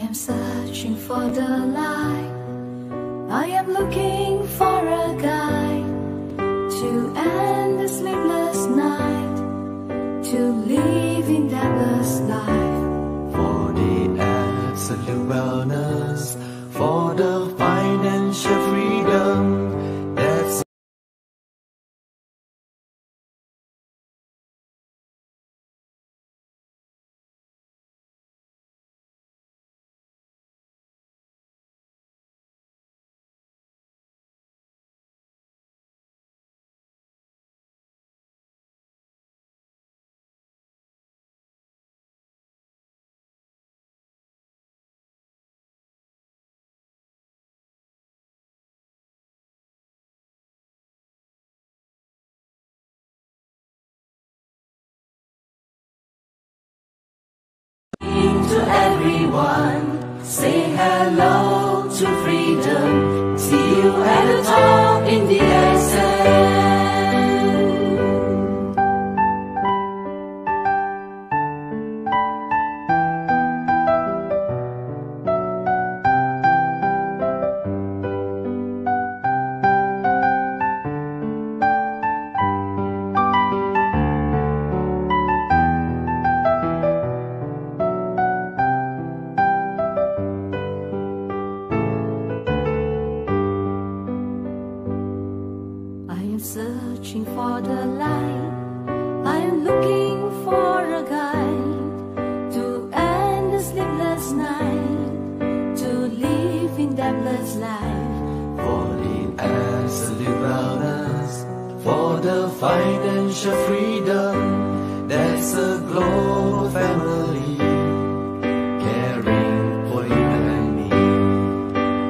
am searching for the light. I am looking for a guide to end the sleepless night, to live in that blessed life. For the absolute wellness, for the financial freedom, that's to everyone, say hello to freedom. See you at the top in the accent. Searching for the light, I am looking for a guide to end the sleepless night, to live in that blessed life. for the absolute wellness, for the financial freedom, that's a global family, caring for you and me.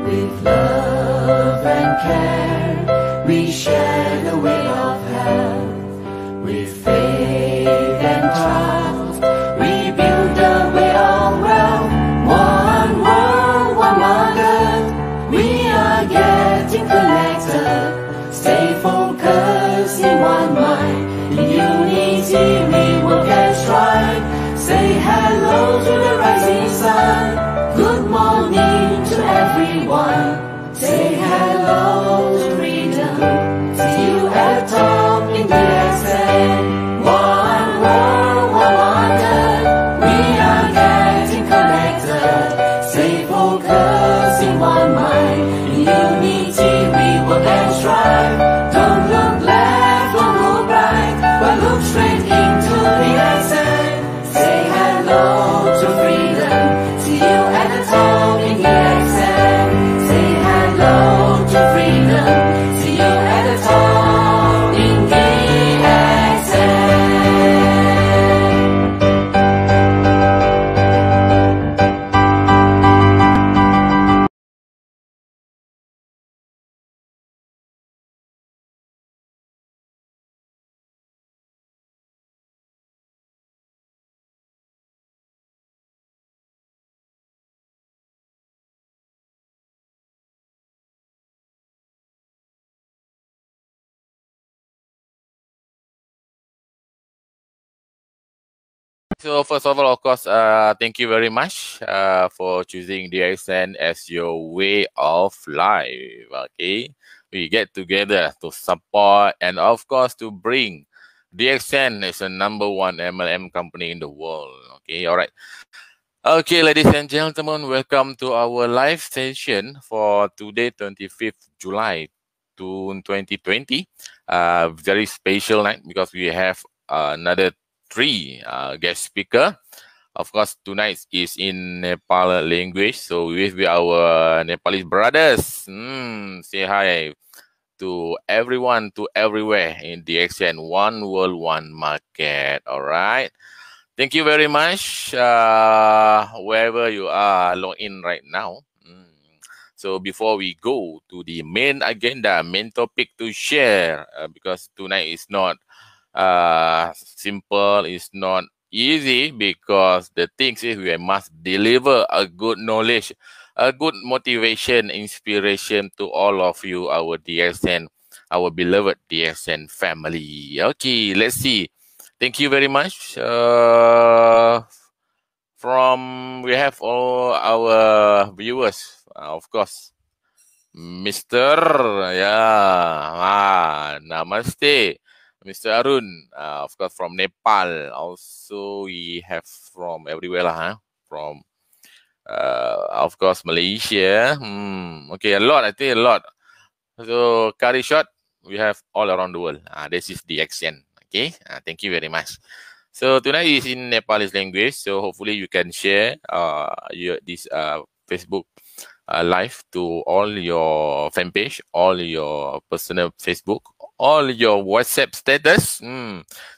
With love and care, we share the way of health. With faith and trust, we build the way of wealth. One world, one mother, we are getting connected. Stay focused in one mind. In unity we will get stride. Say hello to the rising sun. Good morning to everyone. Say hello to freedom. See you at the top in the accent. One world, one wonder. We are getting connected. Stay focused in one mind. In unity we work and strive. Don't look left, don't look right, but look straight into the accent. Say hello to freedom. See you at the top in the accent. Say hello to freedom. See you at the top in the accent. So first of all, of course, thank you very much for choosing DXN as your way of life. Okay, we get together to support and of course to bring DXN as the #1 MLM company in the world. Okay, all right. Okay, ladies and gentlemen, welcome to our live session for today, 25th July 2020. Very special night because we have another 3 guest speaker. Of course, tonight is in Nepal language, so with our Nepalese brothers. Say hi to everyone, to everywhere in DXN, one world, one market. All right. Thank you very much, wherever you are logged in right now. So before we go to the main agenda, main topic to share, because tonight is not simple, it's not easy, because the things is we must deliver a good knowledge, a good motivation, inspiration to all of you, our DXN, our beloved DXN family. Okay, let's see. Thank you very much we have all our viewers, of course. Mr. Namaste, Mr. Arun, of course from Nepal. Also, we have from everywhere lah, huh? From of course Malaysia. Okay, a lot. I think a lot. So, Kari Shot, we have all around the world. This is the accent. Okay, thank you very much. So tonight is in Nepalese language. So hopefully you can share this Facebook live to all your fan page, all your personal Facebook, all your WhatsApp status.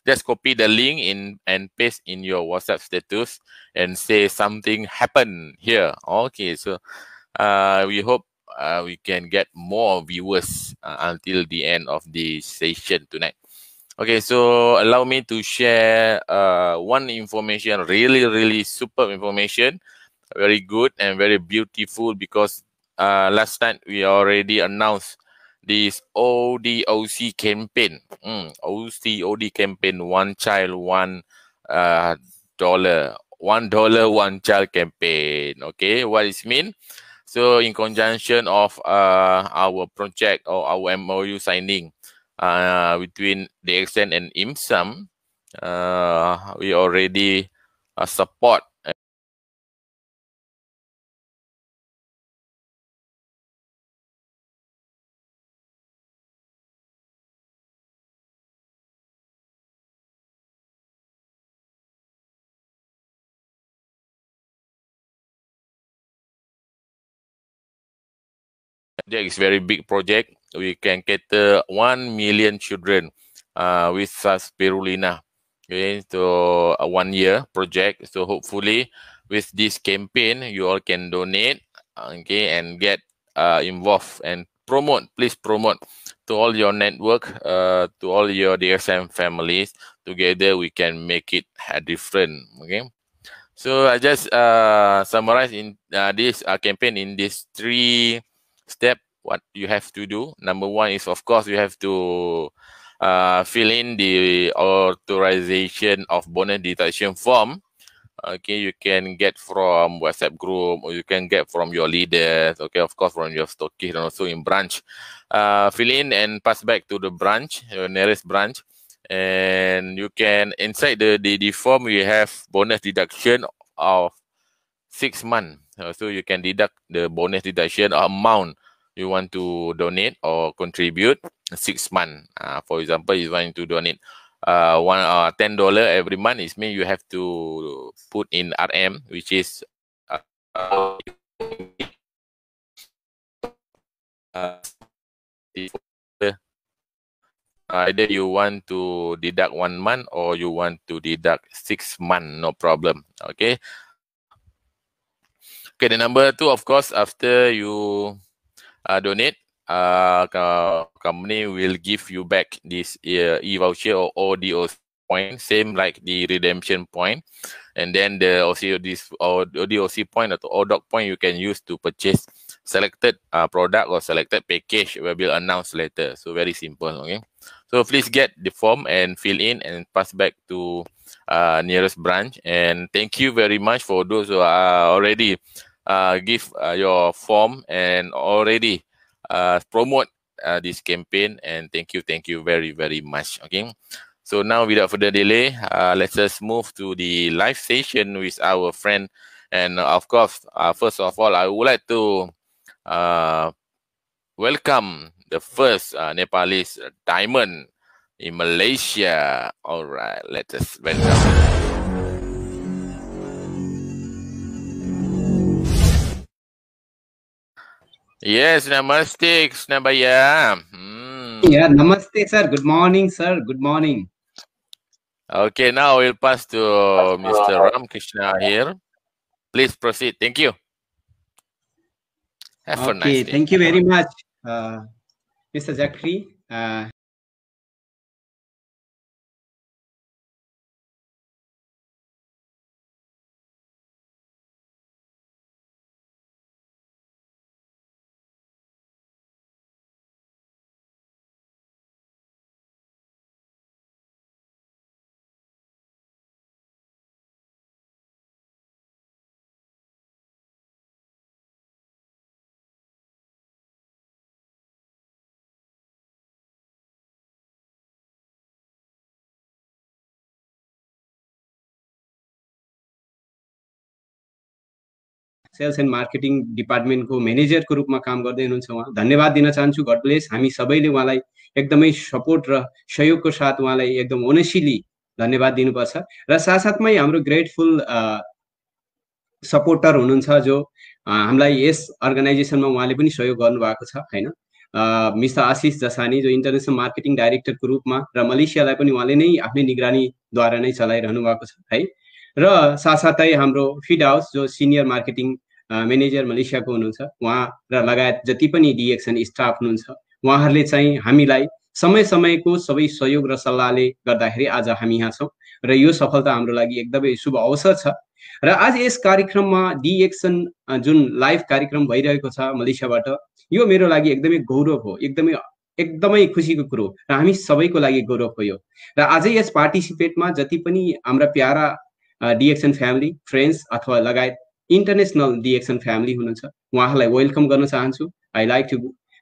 Just copy the link in and paste in your WhatsApp status and say something happened here. Okay, so we hope we can get more viewers until the end of the session tonight. Okay, so allow me to share one information, really super information, very good and very beautiful, because last night we already announced this ODOC campaign. OD campaign, one child, $1, $1, one child campaign. Okay, what does it mean? So in conjunction of our project or our MOU signing between DXN and IMSAM, we already support project. Is very big project. We can cater 1 million children with spirulina. Okay, so a 1 year project. So hopefully with this campaign, you all can donate, okay, and get involved and promote. Please promote to all your network, to all your DSM families. Together, we can make it different. Okay. So I just summarize in this campaign in these 3 steps. What you have to do. Number 1 is, of course, you have to fill in the authorization of bonus deduction form. Okay, you can get from WhatsApp group, or you can get from your leaders. Okay, of course, from your stockist and also in branch. Fill in and pass back to the branch, your nearest branch. And you can, inside the form, you have bonus deduction of 6 months. So you can deduct the bonus deduction amount you want to donate or contribute 6 months. For example, you want to donate $10 every month. It means you have to put in RM, which is either you want to deduct 1 month or you want to deduct 6 months, no problem. Okay. Okay, the number 2, of course, after you donate, company will give you back this e-voucher or ODOC point, same like the redemption point. And then the ODOC point or ODOC point you can use to purchase selected product or selected package will be announced later. So very simple. Okay. So please get the form and fill in and pass back to nearest branch. And thank you very much for those who are already give your form and already promote this campaign. And thank you very much. Okay. So now, without further delay, let's just move to the live session with our friend. And of course, first of all, I would like to welcome the first Nepalese diamond in Malaysia. All right, let us welcome. Yes, namaste, Krishnabaya. Yeah, namaste, sir. Good morning, sir. Good morning. Okay, now we'll pass to Mr. Ramkrishna here. Please proceed. Thank you. Have a nice day. Thank you very much, Mr. Zakri. Sales and marketing डिपार्टमेन्टको म्यानेजरको रूपमा काम गर्दै हुनुहुन्छ उहाँ। धन्यवाद दिन चाहन्छु, गड ब्लेस। हामी सबैले उहाँलाई एकदमै सपोर्ट र सहयोगको साथ उहाँलाई एकदम ओनेस्टली धन्यवाद दिनुपर्छ। र साथसाथमै हाम्रो ग्रेटफुल सपोर्टर हुनुहुन्छ जो हामीलाई यस अर्गनाइजेसनमा उहाँले पनि सहयोग गर्नुभएको छ हैन। मिस्टर आशिष जसानी जो इन्टरनेसनल मार्केटिङ डाइरेक्टरको रूपमा र मलेसियालाई पनि उहाँले नै आफ्नै निगरानीद्वारा नै चलाइरहनु भएको छ है। र साथसाथै हाम्रो फिड हाउस जो सिनियर मार्केटिङ म्यानेजर मलेसियाको हुनुहुन्छ उहाँ र लगायत जति पनि डिएक्सन स्टाफ हुनुहुन्छ उहाँहरूले चाहिँ हामीलाई समय समयको सबै सहयोग र सल्लाहले गर्दाखेरि आज हामी यहाँ छौँ र यो सफलता हाम्रो लागि एकदमै शुभ अवसर छ। र आज यस कार्यक्रममा डिएक्सन जुन लाइभ कार्यक्रम भइरहेको छ मलेसियाबाट, यो मेरो लागि एकदमै गौरव हो, एकदमै खुसीको कुरो र हामी सबैको लागि गौरव हो यो। र आजै यस पार्टिसिपेटमा जति पनि हाम्रा प्यारा डिएक्सन फ्यामिली फ्रेन्ड्स अथवा लगायत इन्टरनेसनल डिएक्सन फ्यामिली हुनुहुन्छ उहाँहरूलाई वेलकम गर्न चाहन्छु।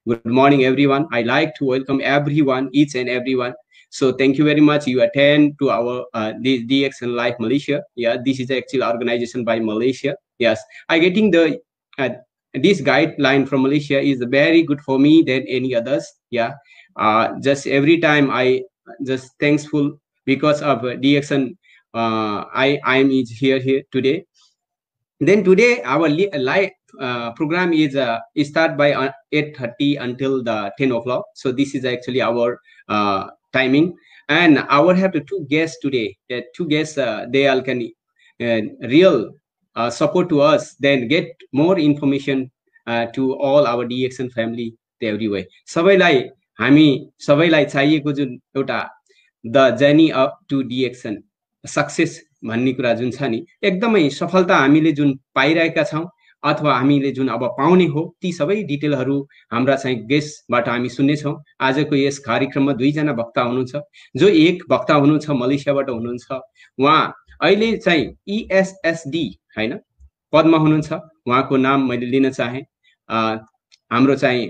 Good morning everyone. I like to welcome everyone, each and everyone. So thank you very much. You attend to our DXN Live Malaysia. Yeah, this is actually organization by Malaysia. Yes, I getting the this guideline from Malaysia is very good for me than any others. Yeah, just every time I just thankful because of DXN. I am here today. Then today our live program is start by 8:30 until the 10 o'clock. So this is actually our timing, and I will have the two guests today. Two guests they all can real support to us, then get more information to all our DXN family everywhere. सबैलाई हामी सबैलाई चाहिएको जुन एउटा the journey up to DXN success भन्ने कुरा जुन छ नि, एकदमै सफलता हामीले जुन पाइरहेका छौं अथवा हामीले जुन अब पाउने हो ती सबै डिटेलहरू हाम्रा चाहिँ गेस्टबाट हामी सुन्ने छौं। आजको यस कार्यक्रममा दुईजना वक्ता हुनुहुन्छ, जो एक वक्ता हुनुहुन्छ मलेसियाबाट हुनुहुन्छ, उहाँ अहिले चाहिँ ESSD हैन पदमा हुनुहुन्छ, उहाँको नाम मैले लिन चाहे। हाम्रो चाहिँ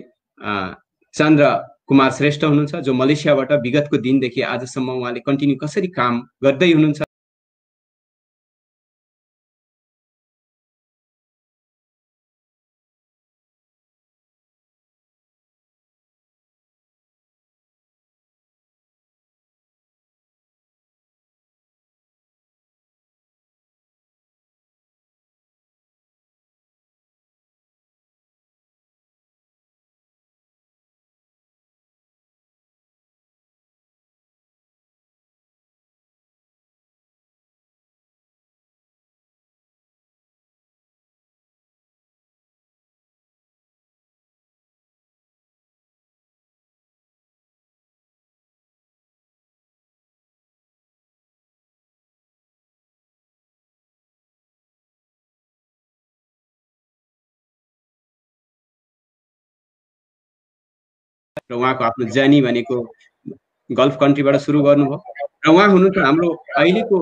चन्द्र कुमार श्रेष्ठ हुनुहुन्छ, जो मलेसियाबाट विगतको दिनदेखि आजसम्म उहाँले कन्टिन्यू कसरी काम गर्दै हुनुहुन्छ। र उहाँको आफ्नो जर्नी भनेको गल्फ कन्ट्रीबाट सुरु गर्नुभयो र उहाँ हुनुहुन्छ हाम्रो अहिलेको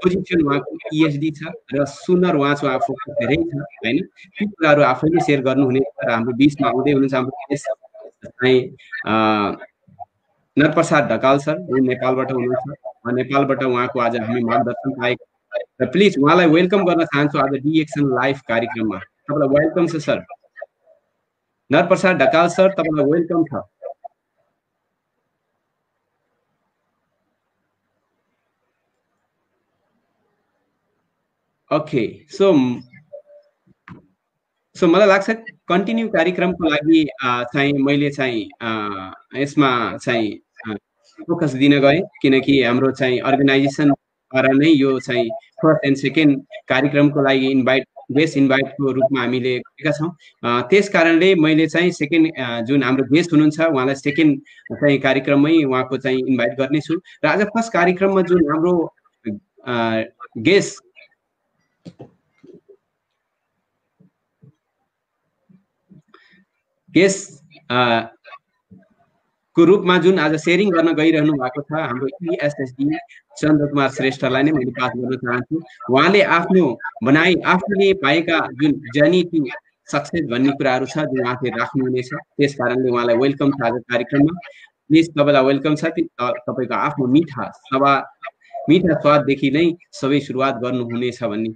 पोजिसन उहाँको ESD छ र सुनर उहाँ चाहिँ आफू धेरै छ हैन। ती कुराहरू आफैले शेयर गर्नुहुने र हाम्रो बीचमा आउँदै हुनुहुन्छ हाम्रो चाहिँ नरप्रसाद ढकाल सर, जो नेपालबाट हुनुहुन्छ। नेपालबाट उहाँको आज हामी मार्गदर्शन पाएको र प्लिज उहाँलाई वेलकम गर्न चाहन्छु आज डिएक्सन लाइभ कार्यक्रममा। तपाईलाई वेलकम छ सर। नरप्रसाद ढकाल सर, तपाईलाई वेलकम छ। ओके, सो मलाई लाग्छ कन्टिन्यू कार्यक्रमको लागि चाहिँ मैले चाहिँ यसमा चाहिँ फोकस दिन गएँ, किनकि हाम्रो चाहिँ अर्गनाइजेसनद्वारा नै यो चाहिँ फर्स्ट एन्ड सेकेन्ड कार्यक्रमको लागि गेस्ट इन्भाइटको रूपमा हामीले गरेका छौँ। त्यस कारणले मैले चाहिँ सेकेन्ड जुन हाम्रो गेस्ट हुनुहुन्छ उहाँलाई सेकेन्ड चाहिँ कार्यक्रममै उहाँको चाहिँ इन्भाइट गर्नेछु। र आज फर्स्ट कार्यक्रममा जुन हाम्रो गेस्ट को रूपमा जुन आज सेयरिङ गर्न गइरहनु भएको छ हाम्रो ESSD चन्द्र कुमार श्रेष्ठलाई नै मैले पास गर्न चाहन्छु। उहाँले आफ्नो बनाई आफूले पाएका जुन जर्नी टु सक्सेस भन्ने कुराहरू छ जुन उहाँले राख्नुहुनेछ, त्यस कारणले उहाँलाई वेलकम छ आज कार्यक्रममा। प्लिज तपाईलाई वेलकम छ। तपाईको आफ्नो मिठा स्वाददेखि नै सबै सुरुवात गर्नुहुनेछ भन्ने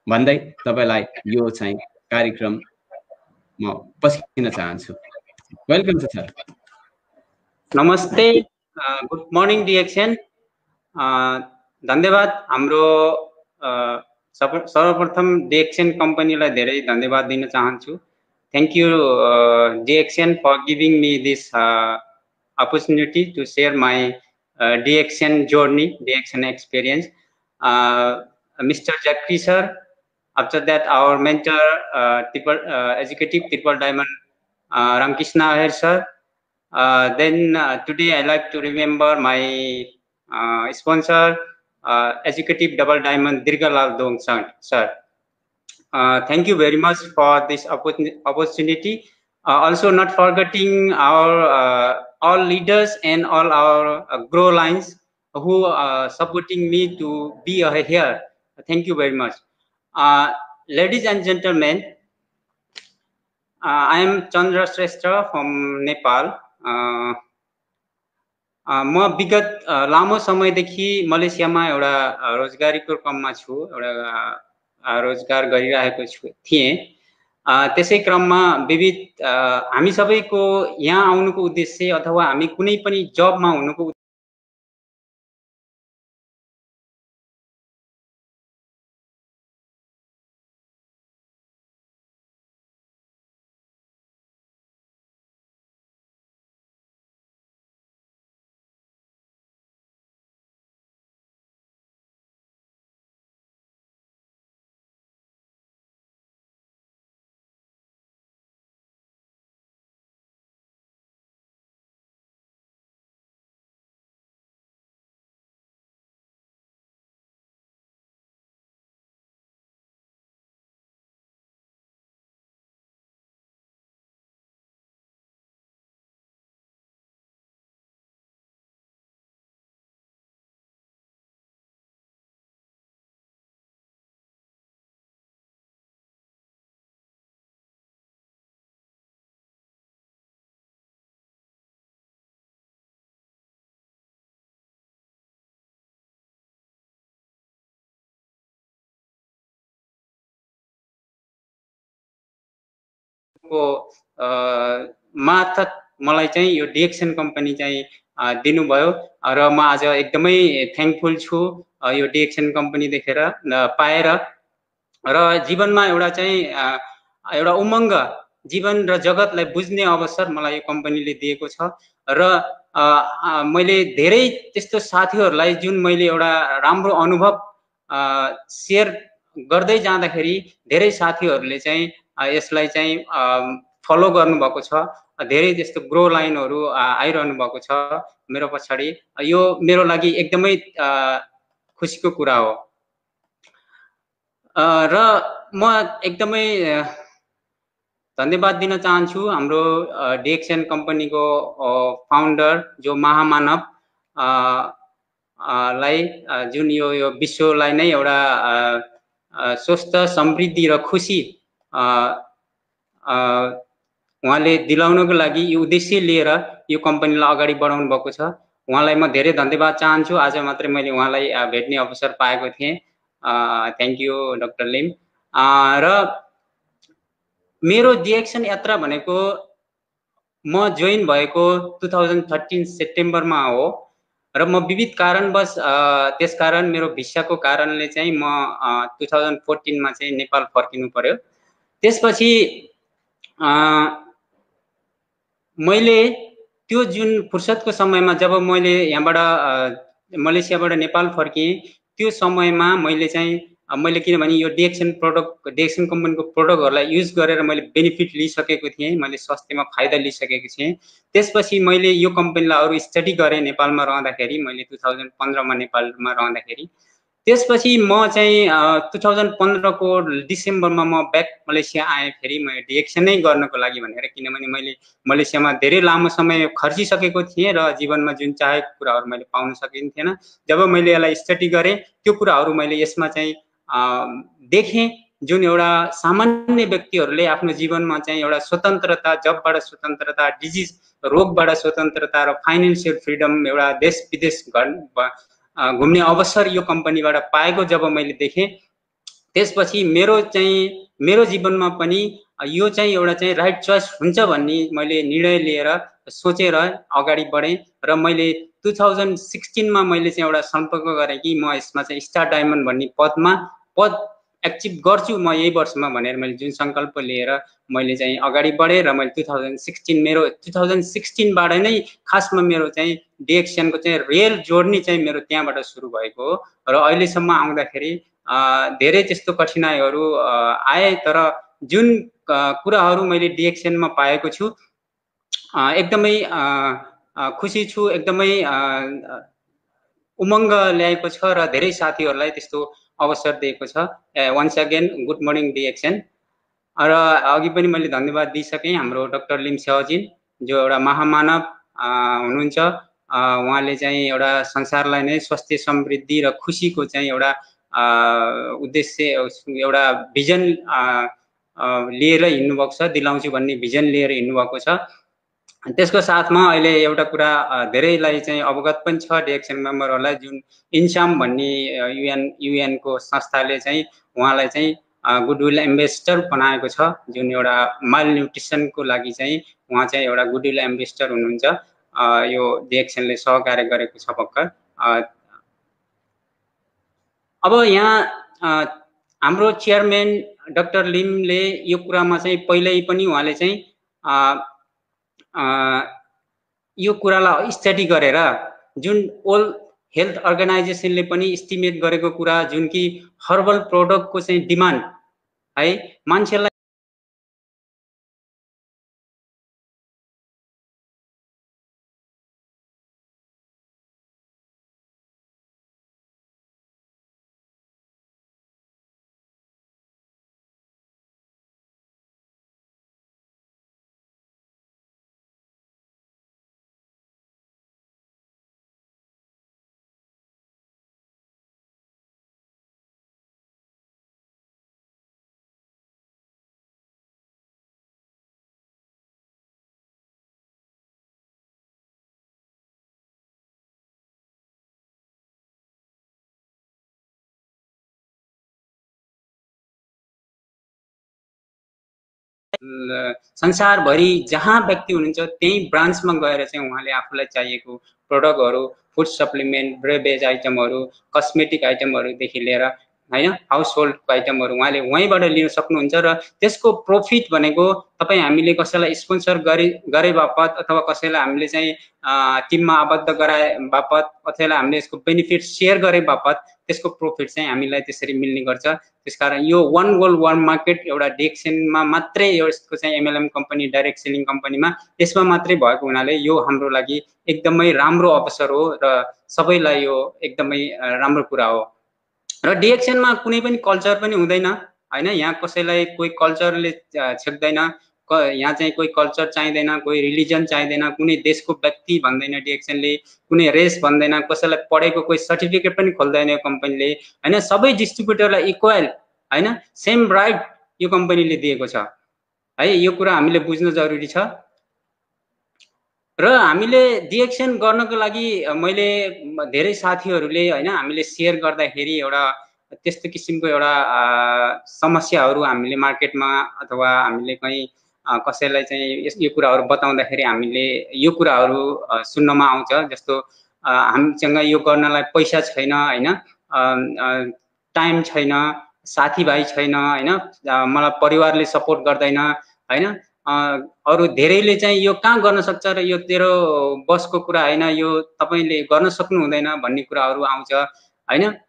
भन्दै तपाईलाई यो चाहिँ कार्यक्रम म पस्किन चाहन्छु। Welcome sir. नमस्ते, गुड मर्निङ डिएक्सन। धन्यवाद। हाम्रो सर्वप्रथम डिएक्सन कम्पनीलाई धेरै धन्यवाद दिन चाहन्छु। Thank you DXN for giving me this opportunity to share my DXN journey, DXN experience. Mr. Jakri sir, after that our mentor, executive triple diamond Ramkrishna Aher sir. Then today I like to remember my sponsor, executive double diamond Dirgalal Dong sir. Thank you very much for this opportunity. Also not forgetting our all leaders and all our grow lines who are supporting me to be here. Thank you very much. Ladies and gentlemen, I am Chandra Shrestha from Nepal. म विगत लामो समयदेखि मलेसियामा एउटा रोजगारीको क्रममा छु, एउटा रोजगार गरिरहेको थिएँ। त्यसै क्रममा विविध हामी सबैको यहाँ आउनुको उद्देश्य अथवा हामी कुनै पनि जबमा हुनुको मार्फत मलाई चाहिँ यो डिएक्सन कम्पनी चाहिँ दिनुभयो र म आज एकदमै थ्याङ्कफुल छु यो डिएक्सन कम्पनी देखेर पाएर। र जीवनमा एउटा चाहिँ एउटा उमङ्ग जीवन र जगतलाई बुझ्ने अवसर मलाई यो कम्पनीले दिएको छ। र मैले धेरै त्यस्तो साथीहरूलाई जुन मैले एउटा राम्रो अनुभव सेयर गर्दै जाँदाखेरि धेरै साथीहरूले चाहिँ यसलाई चाहिँ फलो गर्नुभएको छ। धेरै त्यस्तो ग्रो लाइनहरू आइरहनु भएको छ मेरो पछाडि। यो मेरो लागि एकदमै खुसीको कुरा हो। र म एकदमै धन्यवाद दिन चाहन्छु हाम्रो डिएक्सन कम्पनीको फाउन्डर जो महामानव लाई, जुन यो विश्वलाई नै एउटा स्वस्थ समृद्धि र खुसी उहाँले दिलाउनको लागि यो उद्देश्य लिएर यो कम्पनीलाई अगाडि बढाउनु भएको छ। उहाँलाई म धेरै धन्यवाद चाहन्छु। आज मात्रै मैले उहाँलाई भेट्ने अवसर पाएको थिएँ। Thank you doctor Lim. र मेरो डिएक्सन यात्रा भनेको म जोइन भएको 2013 सेप्टेम्बरमा हो र म विविध कारणवश त्यसकारण मेरो भिसाको कारणले चाहिँ म 2014 मा चाहिँ नेपाल फर्किनु पर्यो। त्यसपछि मैले त्यो जुन फुर्सदको समयमा जब मैले यहाँबाट मलेसियाबाट नेपाल फर्किएँ त्यो समयमा मैले किनभने यो डिएक्सन कम्पनीको प्रोडक्टहरूलाई युज गरेर मैले बेनिफिट लिइसकेको थिएँ, मैले स्वास्थ्यमा फाइदा लिइसकेको थिएँ। त्यसपछि मैले यो कम्पनीलाई अरू स्टडी गरेँ नेपालमा रहँदाखेरि, मैले 2015 मा नेपालमा रहँदाखेरि। त्यसपछि म चाहिँ 2015 को डिसेम्बरमा म ब्याक मलेसिया आएँ फेरि म डिएक्सन नै गर्नको लागि भनेर, किनभने मैले मलेसियामा धेरै लामो समय खर्चिसकेको थिएँ र जीवनमा जुन चाहेको कुराहरू मैले पाउन सकिने थिएन। जब मैले यसलाई स्टडी गरेँ त्यो कुराहरू मैले यसमा चाहिँ देखेँ, जुन एउटा सामान्य व्यक्तिहरूले आफ्नो जीवनमा चाहिँ एउटा स्वतन्त्रता, जबबाट स्वतन्त्रता, डिजिज रोगबाट स्वतन्त्रता र फाइनेन्सियल फ्रिडम, एउटा देश विदेश घुम्ने अवसर यो कम्पनीबाट पाएको जब मैले देखेँ, त्यसपछि मेरो जीवनमा पनि यो चाहिँ एउटा चाहिँ राइट चोइस हुन्छ भन्ने मैले निर्णय लिएर सोचेर अगाडि बढेँ र मैले 2016 मा मैले चाहिँ एउटा सम्पर्क गरेँ कि म यसमा चाहिँ स्टार डायमन्ड भन्ने पद एक्चिभ गर्छु म यही वर्षमा भनेर मैले जुन संकल्प लिएर मैले चाहिँ अगाडि बढेँ र मैले 2016 बाट नै खासमा मेरो चाहिँ DXN को चाहिँ रियल जोर्नी चाहिँ मेरो त्यहाँबाट सुरु भएको हो र अहिलेसम्म आउँदाखेरि धेरै त्यस्तो कठिनाइहरू आए तर जुन कुराहरू मैले DXN मा पाएको छु एकदमै खुसी छु एकदमै उमङ्ग ल्याएको छ र धेरै साथीहरूलाई त्यस्तो अवसर दिएको छ। Once again good morning DXN। र अघि पनि मैले धन्यवाद दिइसकेँ हाम्रो डाक्टर लिम सेवाजिन जो एउटा महामानव हुनुहुन्छ। उहाँले चाहिँ एउटा संसारलाई नै स्वास्थ्य समृद्धि र खुसीको चाहिँ एउटा उद्देश्य एउटा भिजन लिएर हिँड्नुभएको छ, दिलाउँछु भन्ने भिजन लिएर हिँड्नुभएको छ। त्यसको साथमा अहिले एउटा कुरा धेरैलाई चाहिँ अवगत पनि छ DXN मेम्बरहरूलाई, जुन इन्साम भन्ने UN को संस्थाले चाहिँ उहाँलाई चाहिँ गुडविल एम्बेसडर बनाएको छ, जुन एउटा माइल न्युट्रिसनको लागि चाहिँ उहाँ चाहिँ एउटा गुडविल एम्बेसडर हुनुहुन्छ। यो DXN ले सहकार्य गरेको छ भर्खर। अब यहाँ हाम्रो चेयरम्यान डाक्टर लिमले यो कुरामा चाहिँ पहिल्यै पनि उहाँले चाहिँ यो कुरालाई स्टडी गरेर जुन वर्ल्ड हेल्थ अर्गनाइजेसनले पनि एस्टिमेट गरेको कुरा जुन कि हर्बल प्रोडक्टको चाहिँ डिमान्ड है मान्छेलाई संसारभरि जहाँ व्यक्ति हुनुहुन्छ त्यही ब्रान्चमा गएर चाहिँ उहाँले आफूलाई चाहिएको प्रोडक्टहरू, फुड सप्लिमेन्ट, ब्रेबेज आइटमहरू, कस्मेटिक आइटमहरूदेखि लिएर हैन हाउस होल्डको आइटमहरू उहाँले वहीँबाट लिन सक्नुहुन्छ। र त्यसको प्रॉफिट भनेको तपाईँ हामीले कसैलाई स्पोन्सर गरे बापत अथवा कसैलाई हामीले चाहिँ टिममा आबद्ध गराए बापत कसैलाई हामीले यसको बेनिफिट सेयर गरे बापत त्यसको प्रॉफिट चाहिँ हामीलाई त्यसरी मिल्ने गर्छ। त्यसकारण यो वन वर्ल्ड वन मार्केट एउटा DXN मा मात्रै यसको चाहिँ MLM कम्पनी डाइरेक्ट सेलिङ कम्पनीमा त्यसमा मात्रै भएको हुनाले यो हाम्रो लागि एकदमै राम्रो अवसर हो र सबैलाई यो एकदमै राम्रो कुरा हो। र DXN मा कुनै पनि कल्चर पनि हुँदैन हैन, यहाँ कसैलाई कोही कल्चरले छेक्दैन, यहाँ चाहिँ कोही कल्चर चाहिँदैन, कोही रिलिजन चाहिँदैन, कुनै देशको व्यक्ति भन्दैन DXN ले, कुनै रेस भन्दैन, कसैलाई पढेको कोही सर्टिफिकेट पनि खोल्दैन यो कम्पनीले हैन। सबै डिस्ट्रिब्युटरलाई इक्वल हैन सेम राइट यो कम्पनीले दिएको छ है। यो कुरा हामीले बुझ्न जरुरी छ। र हामीले DXN गर्नको लागि मैले धेरै साथीहरूले हैन हामीले शेयर गर्दाखेरि एउटा त्यस्तो किसिमको एउटा समस्याहरू हामीले मार्केटमा अथवा हामीले कहीं कसैलाई चाहिँ यो कुराहरू बताउँदाखेरि हामीले यो कुराहरू सुन्नमा आउँछ, जस्तो हामीसँग यो गर्नलाई पैसा छैन हैन, टाइम छैन, साथीभाइ छैन हैन, मलाई परिवारले सपोर्ट गर्दैन हैन, अरु धेरैले चाहिँ यो कहाँ गर्न सक्छ र यो तेरो बसको कुरा हैन, यो तपाईले गर्न सक्नु हुँदैन भन्ने कुराहरू आउँछ हैन।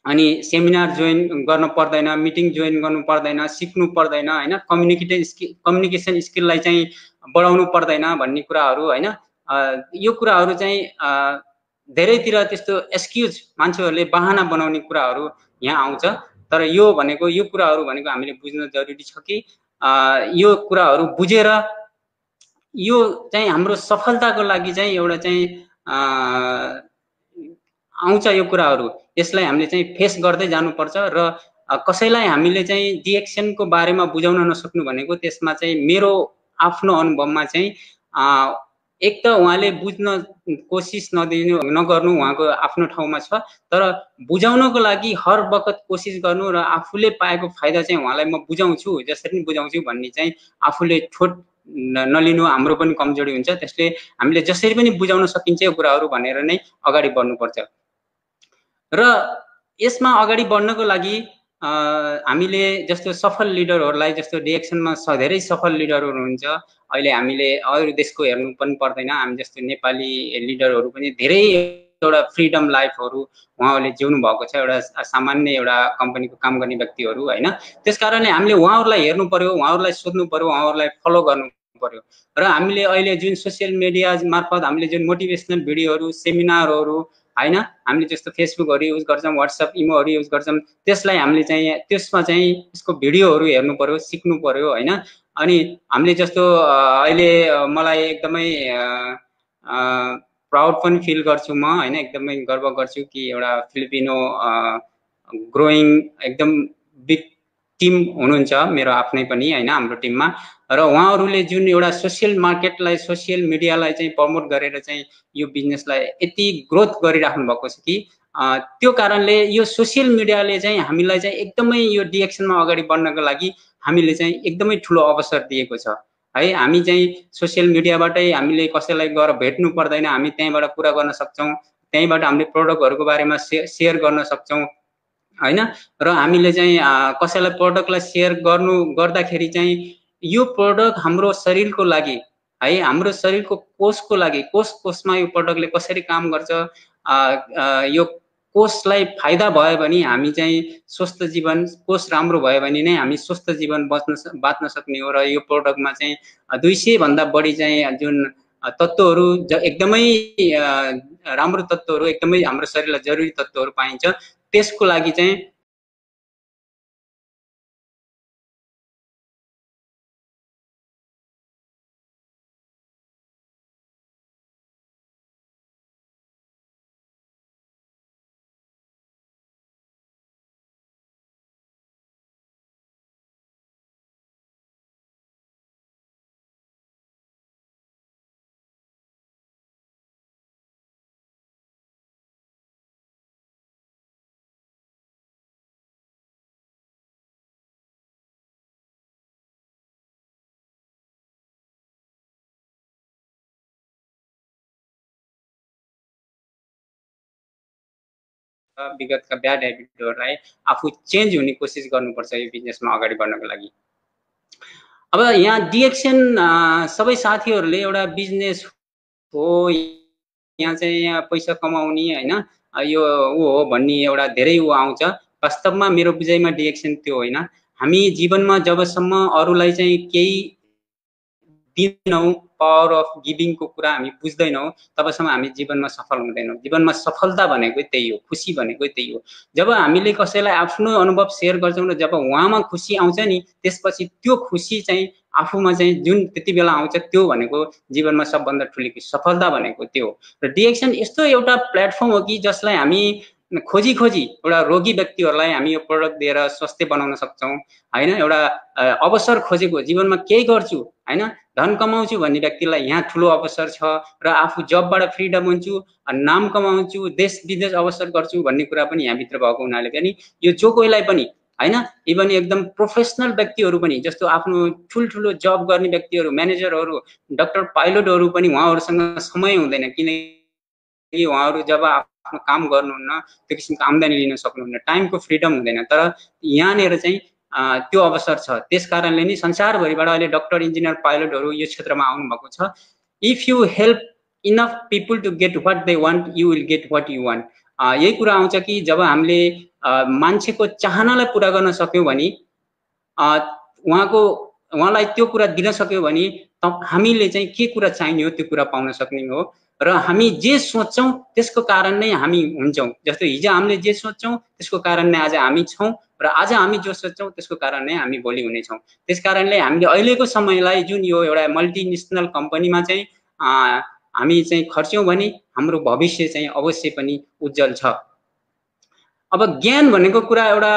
अनि सेमिनार जोइन गर्न पर्दैन, मिटिङ जोइन गर्नु पर्दैन, सिक्नु पर्दैन हैन, कम्युनिकेसन स्किललाई चाहिँ बढाउनु पर्दैन भन्ने कुराहरू हैन। यो कुराहरू चाहिँ धेरैतिर त्यस्तो एक्सक्युज मान्छेहरूले बहाना बनाउने कुराहरू यहाँ आउँछ। तर यो भनेको यो कुराहरू भनेको हामीले बुझ्न जरुरी छ कि यो कुराहरू बुझेर यो चाहिँ हाम्रो सफलताको लागि चाहिँ एउटा चाहिँ आउँछ यो कुराहरू, यसलाई हामीले चाहिँ फेस गर्दै जानुपर्छ। र कसैलाई हामीले चाहिँ DXN को बारेमा बुझाउन नसक्नु भनेको त्यसमा चाहिँ मेरो आफ्नो अनुभवमा चाहिँ एक त उहाँले बुझ्न कोसिस नगर्नु उहाँको आफ्नो ठाउँमा छ, तर बुझाउनको लागि हर बखत कोसिस गर्नु र आफूले पाएको फाइदा चाहिँ उहाँलाई म बुझाउँछु, जसरी पनि बुझाउँछु भन्ने चाहिँ आफूले ठोट नलिनु हाम्रो पनि कमजोरी हुन्छ। त्यसले हामीले जसरी पनि बुझाउन सकिन्छ यो कुराहरू भनेर नै अगाडि बढ्नुपर्छ। र यसमा अगाडि बढ्नको लागि हामीले जस्तो सफल लिडरहरूलाई जस्तो डिएक्सनमा धेरै सफल लिडरहरू हुन्छ। अहिले हामीले अरू देशको हेर्नु पनि पर्दैन, हामी जस्तो नेपाली लिडरहरू पनि धेरै एउटा फ्रिडम लाइफहरू उहाँहरूले जिउनु भएको छ, एउटा सामान्य एउटा कम्पनीको काम गर्ने व्यक्तिहरू होइन। त्यसकारणले हामीले उहाँहरूलाई हेर्नु पर्यो, उहाँहरूलाई सोध्नु पर्यो, उहाँहरूलाई फलो गर्नु पर्यो। र हामीले अहिले जुन सोसियल मिडिया मार्फत हामीले जुन मोटिभेसनल भिडियोहरू, सेमिनारहरू होइन, हामीले जस्तो फेसबुकहरू युज गर्छौँ, वाट्सएप इमोहरू युज गर्छौँ, त्यसलाई हामीले चाहिँ त्यसमा चाहिँ यसको भिडियोहरू हेर्नु पर्यो, सिक्नु पर्यो होइन। अनि हामीले जस्तो अहिले मलाई एकदमै प्राउड पनि फिल गर्छु म होइन, एकदमै गर्व गर्छु कि एउटा फिलिपिनो ग्रोइङ एकदम बिग टिम हुनुहुन्छ मेरो आफ्नै पनि होइन, हाम्रो टिममा। र उहाँहरूले जुन एउटा सोसियल मार्केटलाई, सोसियल मिडियालाई चाहिँ प्रमोट गरेर चाहिँ यो बिजनेसलाई यति ग्रोथ गरिराख्नु भएको छ कि त्यो कारणले यो सोसियल मिडियाले चाहिँ हामीलाई चाहिँ एकदमै यो डिएक्सनमा अगाडि बढ्नको लागि हामीले चाहिँ एकदमै ठुलो अवसर दिएको छ है। हामी चाहिँ सोसियल मिडियाबाटै हामीले कसैलाई गएर भेट्नु पर्दैन, हामी त्यहीँबाट कुरा गर्न सक्छौँ, त्यहीँबाट हामीले प्रोडक्टहरूको बारेमा सेयर गर्न सक्छौँ होइन। र हामीले चाहिँ कसैलाई प्रोडक्टलाई सेयर गर्दाखेरि चाहिँ यो प्रोडक्ट हाम्रो शरीरको लागि है, हाम्रो शरीरको कोषको लागि, कोषमा यो प्रोडक्टले कसरी काम गर्छ, यो कोषलाई फाइदा भयो भने हामी चाहिँ स्वस्थ जीवन, कोष राम्रो भयो भने नै हामी स्वस्थ जीवन बाँच्न सक्ने हो। र यो प्रोडक्टमा चाहिँ 200 भन्दा बढी चाहिँ जुन तत्त्वहरू एकदमै राम्रो तत्त्वहरू, एकदमै हाम्रो शरीरलाई जरुरी तत्त्वहरू पाइन्छ। त्यसको लागि चाहिँ विगतका ब्याड हेबिटहरूलाई आफू चेन्ज हुने कोसिस गर्नुपर्छ यो बिजनेसमा अगाडि बढ्नको लागि। अब यहाँ डिएक्सन सबै साथीहरूले एउटा बिजनेस हो, यहाँ चाहिँ यहाँ पैसा कमाउने होइन यो हो भन्ने एउटा धेरै आउँछ। वास्तवमा मेरो बुझाइमा डिएक्सन त्यो होइन। हामी जीवनमा जबसम्म अरूलाई चाहिँ केही दिदैनौँ, पावर अफ गिभिङको कुरा हामी बुझ्दैनौँ, तबसम्म हामी जीवनमा सफल हुँदैनौँ। जीवनमा सफलता भनेको त्यही हो, खुसी भनेको त्यही हो। जब हामीले कसैलाई आफ्नो अनुभव सेयर गर्छौँ र जब उहाँमा खुसी आउँछ नि, त्यसपछि त्यो खुसी चाहिँ आफूमा चाहिँ जुन त्यति बेला आउँछ त्यो भनेको जीवनमा सबभन्दा ठुली सफलता भनेको त्यो हो। र डिएक्सन यस्तो एउटा प्लेटफर्म हो कि जसलाई हामी खोजी एउटा रोगी व्यक्तिहरूलाई हामी यो प्रोडक्ट दिएर स्वस्थ बनाउन सक्छौँ होइन। एउटा अवसर खोजेको, जीवनमा केही गर्छु होइन, धन कमाउँछु भन्ने व्यक्तिलाई यहाँ ठुलो अवसर छ। र आफू जबबाट फ्रिडम हुन्छु, नाम कमाउँछु, देश विदेश अवसर गर्छु भन्ने कुरा पनि यहाँभित्र भएको हुनाले पनि यो जो कोहीलाई पनि होइन, इभन एकदम प्रोफेसनल व्यक्तिहरू पनि जस्तो आफ्नो ठुल्ठुलो जब गर्ने व्यक्तिहरू, म्यानेजरहरू, डक्टर पाइलटहरू पनि उहाँहरूसँग समय हुँदैन, किनकि उहाँहरू जब आफ्नो काम गर्नुहुन्न त्यो किसिमको आम्दानी लिन सक्नुहुन्न, टाइमको फ्रिडम हुँदैन। तर यहाँनिर चाहिँ त्यो अवसर छ। त्यस कारणले नै संसारभरिबाट अहिले डक्टर, इन्जिनियर, पाइलटहरू यो क्षेत्रमा आउनु भएको छ। If you help enough people to get what they want, you will get what you want. यही कुरा आउँछ कि जब हामीले मान्छेको चाहनालाई पुरा गर्न सक्यौँ भने, उहाँलाई त्यो कुरा दिन सक्यौँ भने हामीले चाहिँ के कुरा चाहिने हो त्यो कुरा पाउन सक्ने हो। र हामी जे सोच्छौँ त्यसको कारण नै हामी हुन्छौँ। जस्तो हिजो हामीले जे सोच्छौँ त्यसको कारण नै आज हामी छौँ, र आज हामी जो सोच्छौँ त्यसको कारण नै हामी भोलि हुनेछौँ। त्यस कारणले हामीले अहिलेको समयलाई जुन यो एउटा मल्टिनेसनल कम्पनीमा चाहिँ हामी चाहिँ खर्च्यौँ भने हाम्रो भविष्य चाहिँ अवश्य पनि उज्जवल छ। अब ज्ञान भनेको कुरा एउटा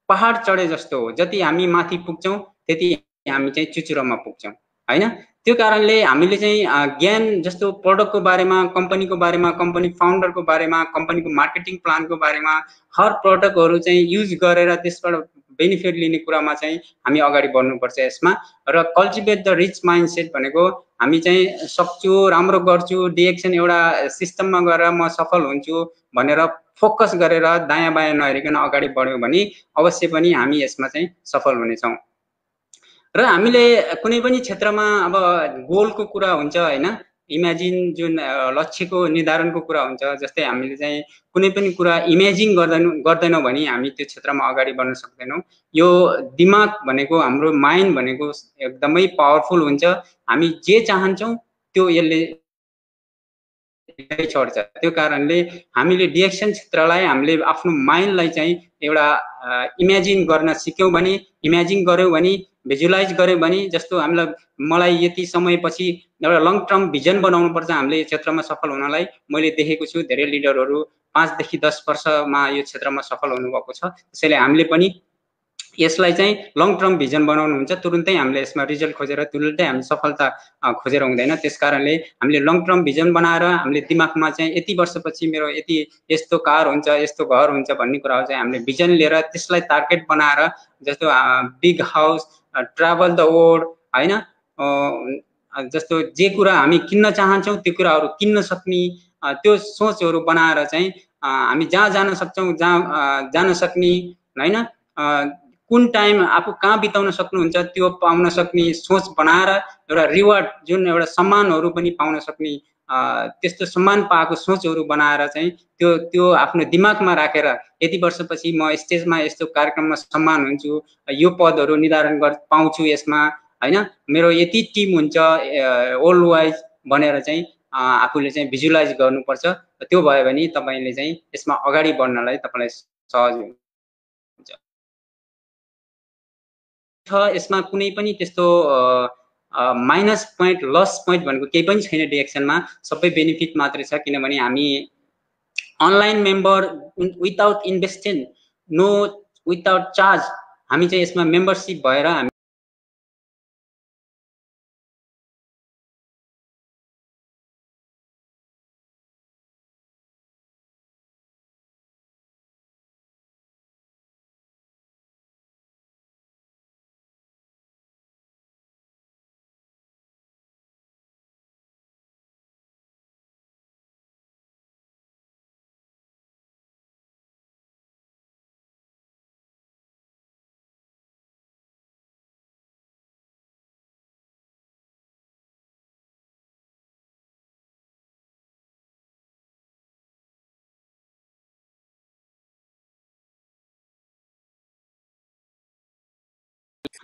पहाड चढे जस्तो हो, जति हामी माथि पुग्छौँ त्यति हामी चाहिँ चुचुरोमा पुग्छौँ होइन। त्यो कारणले हामीले चाहिँ ज्ञान जस्तो प्रोडक्टको बारेमा, कम्पनीको बारेमा, कम्पनी फाउन्डरको बारेमा, कम्पनीको मार्केटिङ प्लानको बारेमा, हर प्रोडक्टहरू चाहिँ युज गरेर त्यसबाट बेनिफिट लिने कुरामा चाहिँ हामी अगाडि बढ्नुपर्छ यसमा। र कल्टिभेट द रिच माइन्डसेट भनेको हामी चाहिँ सक्छु, राम्रो गर्छु, डिएक्सन एउटा सिस्टममा गएर म सफल हुन्छु भनेर फोकस गरेर दायाँ बायाँ नहेरिकन अगाडि बढ्यौँ भने अवश्य पनि हामी यसमा चाहिँ सफल हुनेछौँ। र हामीले कुनै पनि क्षेत्रमा अब गोलको कुरा हुन्छ हैन, इमेजिन जुन लक्ष्यको निर्धारणको कुरा हुन्छ, जस्तै हामीले चाहिँ कुनै पनि कुरा इमेजिन गर्दैनौँ भने हामी त्यो क्षेत्रमा अगाडि बढ्न सक्दैनौँ। यो दिमाग भनेको, हाम्रो माइन्ड भनेको एकदमै पावरफुल हुन्छ। हामी जे चाहन्छौँ त्यो यसले छोड्छ। त्यो कारणले हामीले डिएक्सन क्षेत्रलाई हामीले आफ्नो माइन्डलाई चाहिँ एउटा इमेजिन गर्न सिक्यौँ भने, इमेजिन गर्यौँ भने, भिजुलाइज गर्यौँ भने, जस्तो हामीलाई मलाई यति समयपछि एउटा लङ टर्म भिजन बनाउनु पर्छ हामीले यो क्षेत्रमा सफल हुनलाई। मैले देखेको छु धेरै लिडरहरू 5 देखि 10 वर्षमा यो क्षेत्रमा सफल हुनुभएको छ। त्यसैले हामीले पनि यसलाई चाहिँ लङ टर्म भिजन बनाउनु हुन्छ। तुरुन्तै हामीले यसमा रिजल्ट खोजेर तुरुन्तै हामी सफलता खोजेर हुँदैन। त्यसकारणले हामीले लङ टर्म भिजन बनाएर हामीले दिमागमा चाहिँ यति वर्षपछि मेरो यति यस्तो कार हुन्छ, यस्तो घर हुन्छ भन्ने कुराहरू चाहिँ हामीले भिजन लिएर त्यसलाई टार्गेट बनाएर, जस्तो big house, travel the world हैन, जस्तो जे कुरा हामी किन्न चाहन्छौँ त्यो कुराहरू किन्न सक्ने त्यो सोचहरू बनाएर चाहिँ हामी जहाँ जान सक्छौँ, जहाँ जान सक्ने हैन, कुन टाइम आफू कहाँ बिताउन सक्नुहुन्छ त्यो पाउन सक्ने सोच बनाएर एउटा रिवार्ड, जुन एउटा सम्मानहरू पनि पाउन सक्ने त्यस्तो सम्मान पाएको सोचहरू बनाएर चाहिँ त्यो आफ्नो दिमागमा राखेर यति वर्षपछि म स्टेजमा यस्तो कार्यक्रममा सम्मान हुन्छु, यो पदहरू निर्धारण पाउँछु यसमा हैन, मेरो यति टिम हुन्छ वर्ल्ड वाइज भनेर चाहिँ आफूले चाहिँ भिजुलाइज गर्नुपर्छ। त्यो भयो भने तपाईले चाहिँ यसमा अगाडि बढ्नलाई तपाईलाई सहज हुन्छ। यसमा कुनै पनि त्यस्तो माइनस पोइन्ट, लस पोइन्ट भनेको केही पनि छैन डिएक्सनमा, सबै बेनिफिट मात्रै छ। किनभने हामी online member without investing, no without charge, हामी चाहिँ यसमा मेम्बरशिप भएर हामी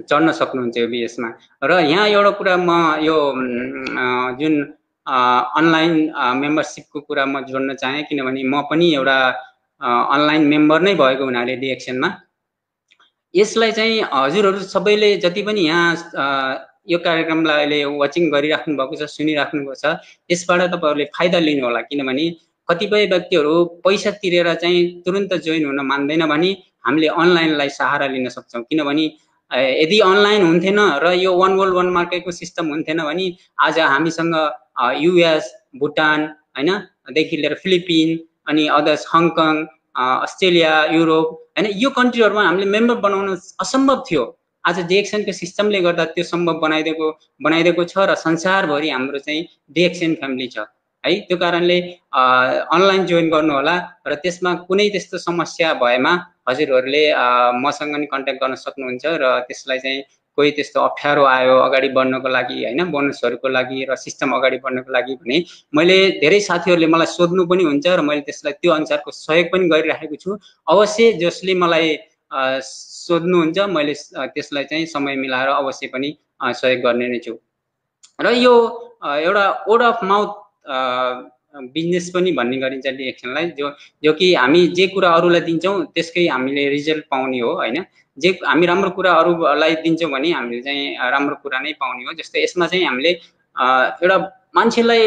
चढ्न सक्नुहुन्छ यो बिएसमा। र यहाँ एउटा कुरा म यो जुन अनलाइन मेम्बरशिपको कुरा म जोड्न चाहे, किनभने म पनि एउटा अनलाइन मेम्बर नै भएको हुनाले डिएक्सनमा यसलाई चाहिँ हजुरहरू सबैले जति पनि यहाँ यो कार्यक्रमलाई अहिले वाचिङ गरिराख्नु भएको छ, सुनिराख्नु भएको छ, यसबाट तपाईहरुले फाइदा लिनु होला। किनभने कतिपय व्यक्तिहरू पैसा तिरेर चाहिँ तुरुन्त जोइन हुन मान्दैन भने हामीले अनलाइनलाई सहारा लिन सक्छौं। किनभने यदि अनलाइन हुन्थेन र यो वन वर्ल्ड वन मार्केटको सिस्टम हुन्थेन भने आज हामीसँग युएस, भुटान हैन देखि लिएर फिलिपिन अनि अदर्स हङकङ, अस्ट्रेलिया, युरोप हैन यो कन्ट्रीहरुमा हामीले मेम्बर बनाउन असम्भव थियो। आज डिएक्सनको सिस्टमले गर्दा त्यो सम्भव बनाइदिएको छ र संसारभरि हाम्रो चाहिँ डिएक्सन फ्यामिली छ है। त्यो कारणले अनलाइन जोइन गर्नु होला र त्यसमा कुनै त्यस्तो समस्या भएमा हजुरहरुले मसँग नि कन्ट्याक्ट गर्न सक्नुहुन्छ र त्यसलाई चाहिँ कोही त्यस्तो अप्ठ्यारो आयो अगाडि बढ्नको लागि हैन, बोनसहरुको लागि र सिस्टम अगाडि बढ्नको लागि भने मैले धेरै साथीहरुले मलाई सोध्नु पनि हुन्छ र मैले त्यसलाई त्यो अनुसारको सहयोग पनि गरिराखेको छु। अवश्य जसले मलाई सोध्नुहुन्छ मैले त्यसलाई चाहिँ समय मिलाएर अवश्य पनि सहयोग गर्ने नै छु। र यो एउटा वर्ड अफ माउथ बिजनेस पनि भन्ने गरिन्छ डिएक्सनलाई, जो कि हामी जे कुरा अरूलाई दिन्छौं त्यसकै हामीले रिजल्ट पाउने हो हैन। जे हामी राम्रो कुरा अरूलाई दिन्छौं भने हामीले चाहिँ राम्रो कुरा नै पाउने हो। जस्तै यसमा चाहिँ हामीले एउटा मान्छेलाई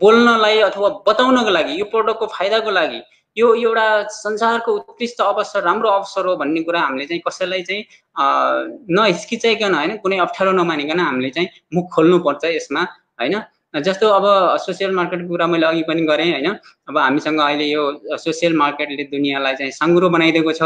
बोल्नलाई अथवा बताउनको लागि यो प्रोडक्टको फाइदाको लागि यो एउटा संसारको उत्कृष्ट अवसर, राम्रो अवसर हो भन्ने कुरा हामीले चाहिँ कसैलाई चाहिँ नहिचकिचाइकन हैन, कुनै अप्ठ्यारो नमानिकन हामीले चाहिँ मुख खोल्नुपर्छ यसमा हैन। जस्तो अब सोसियल मार्केटको कुरा मैले अघि पनि गरेँ हैन। अब हामीसँग अहिले यो सोसियल मार्केटले दुनियाँलाई चाहिँ साँघुरो बनाइदिएको छ।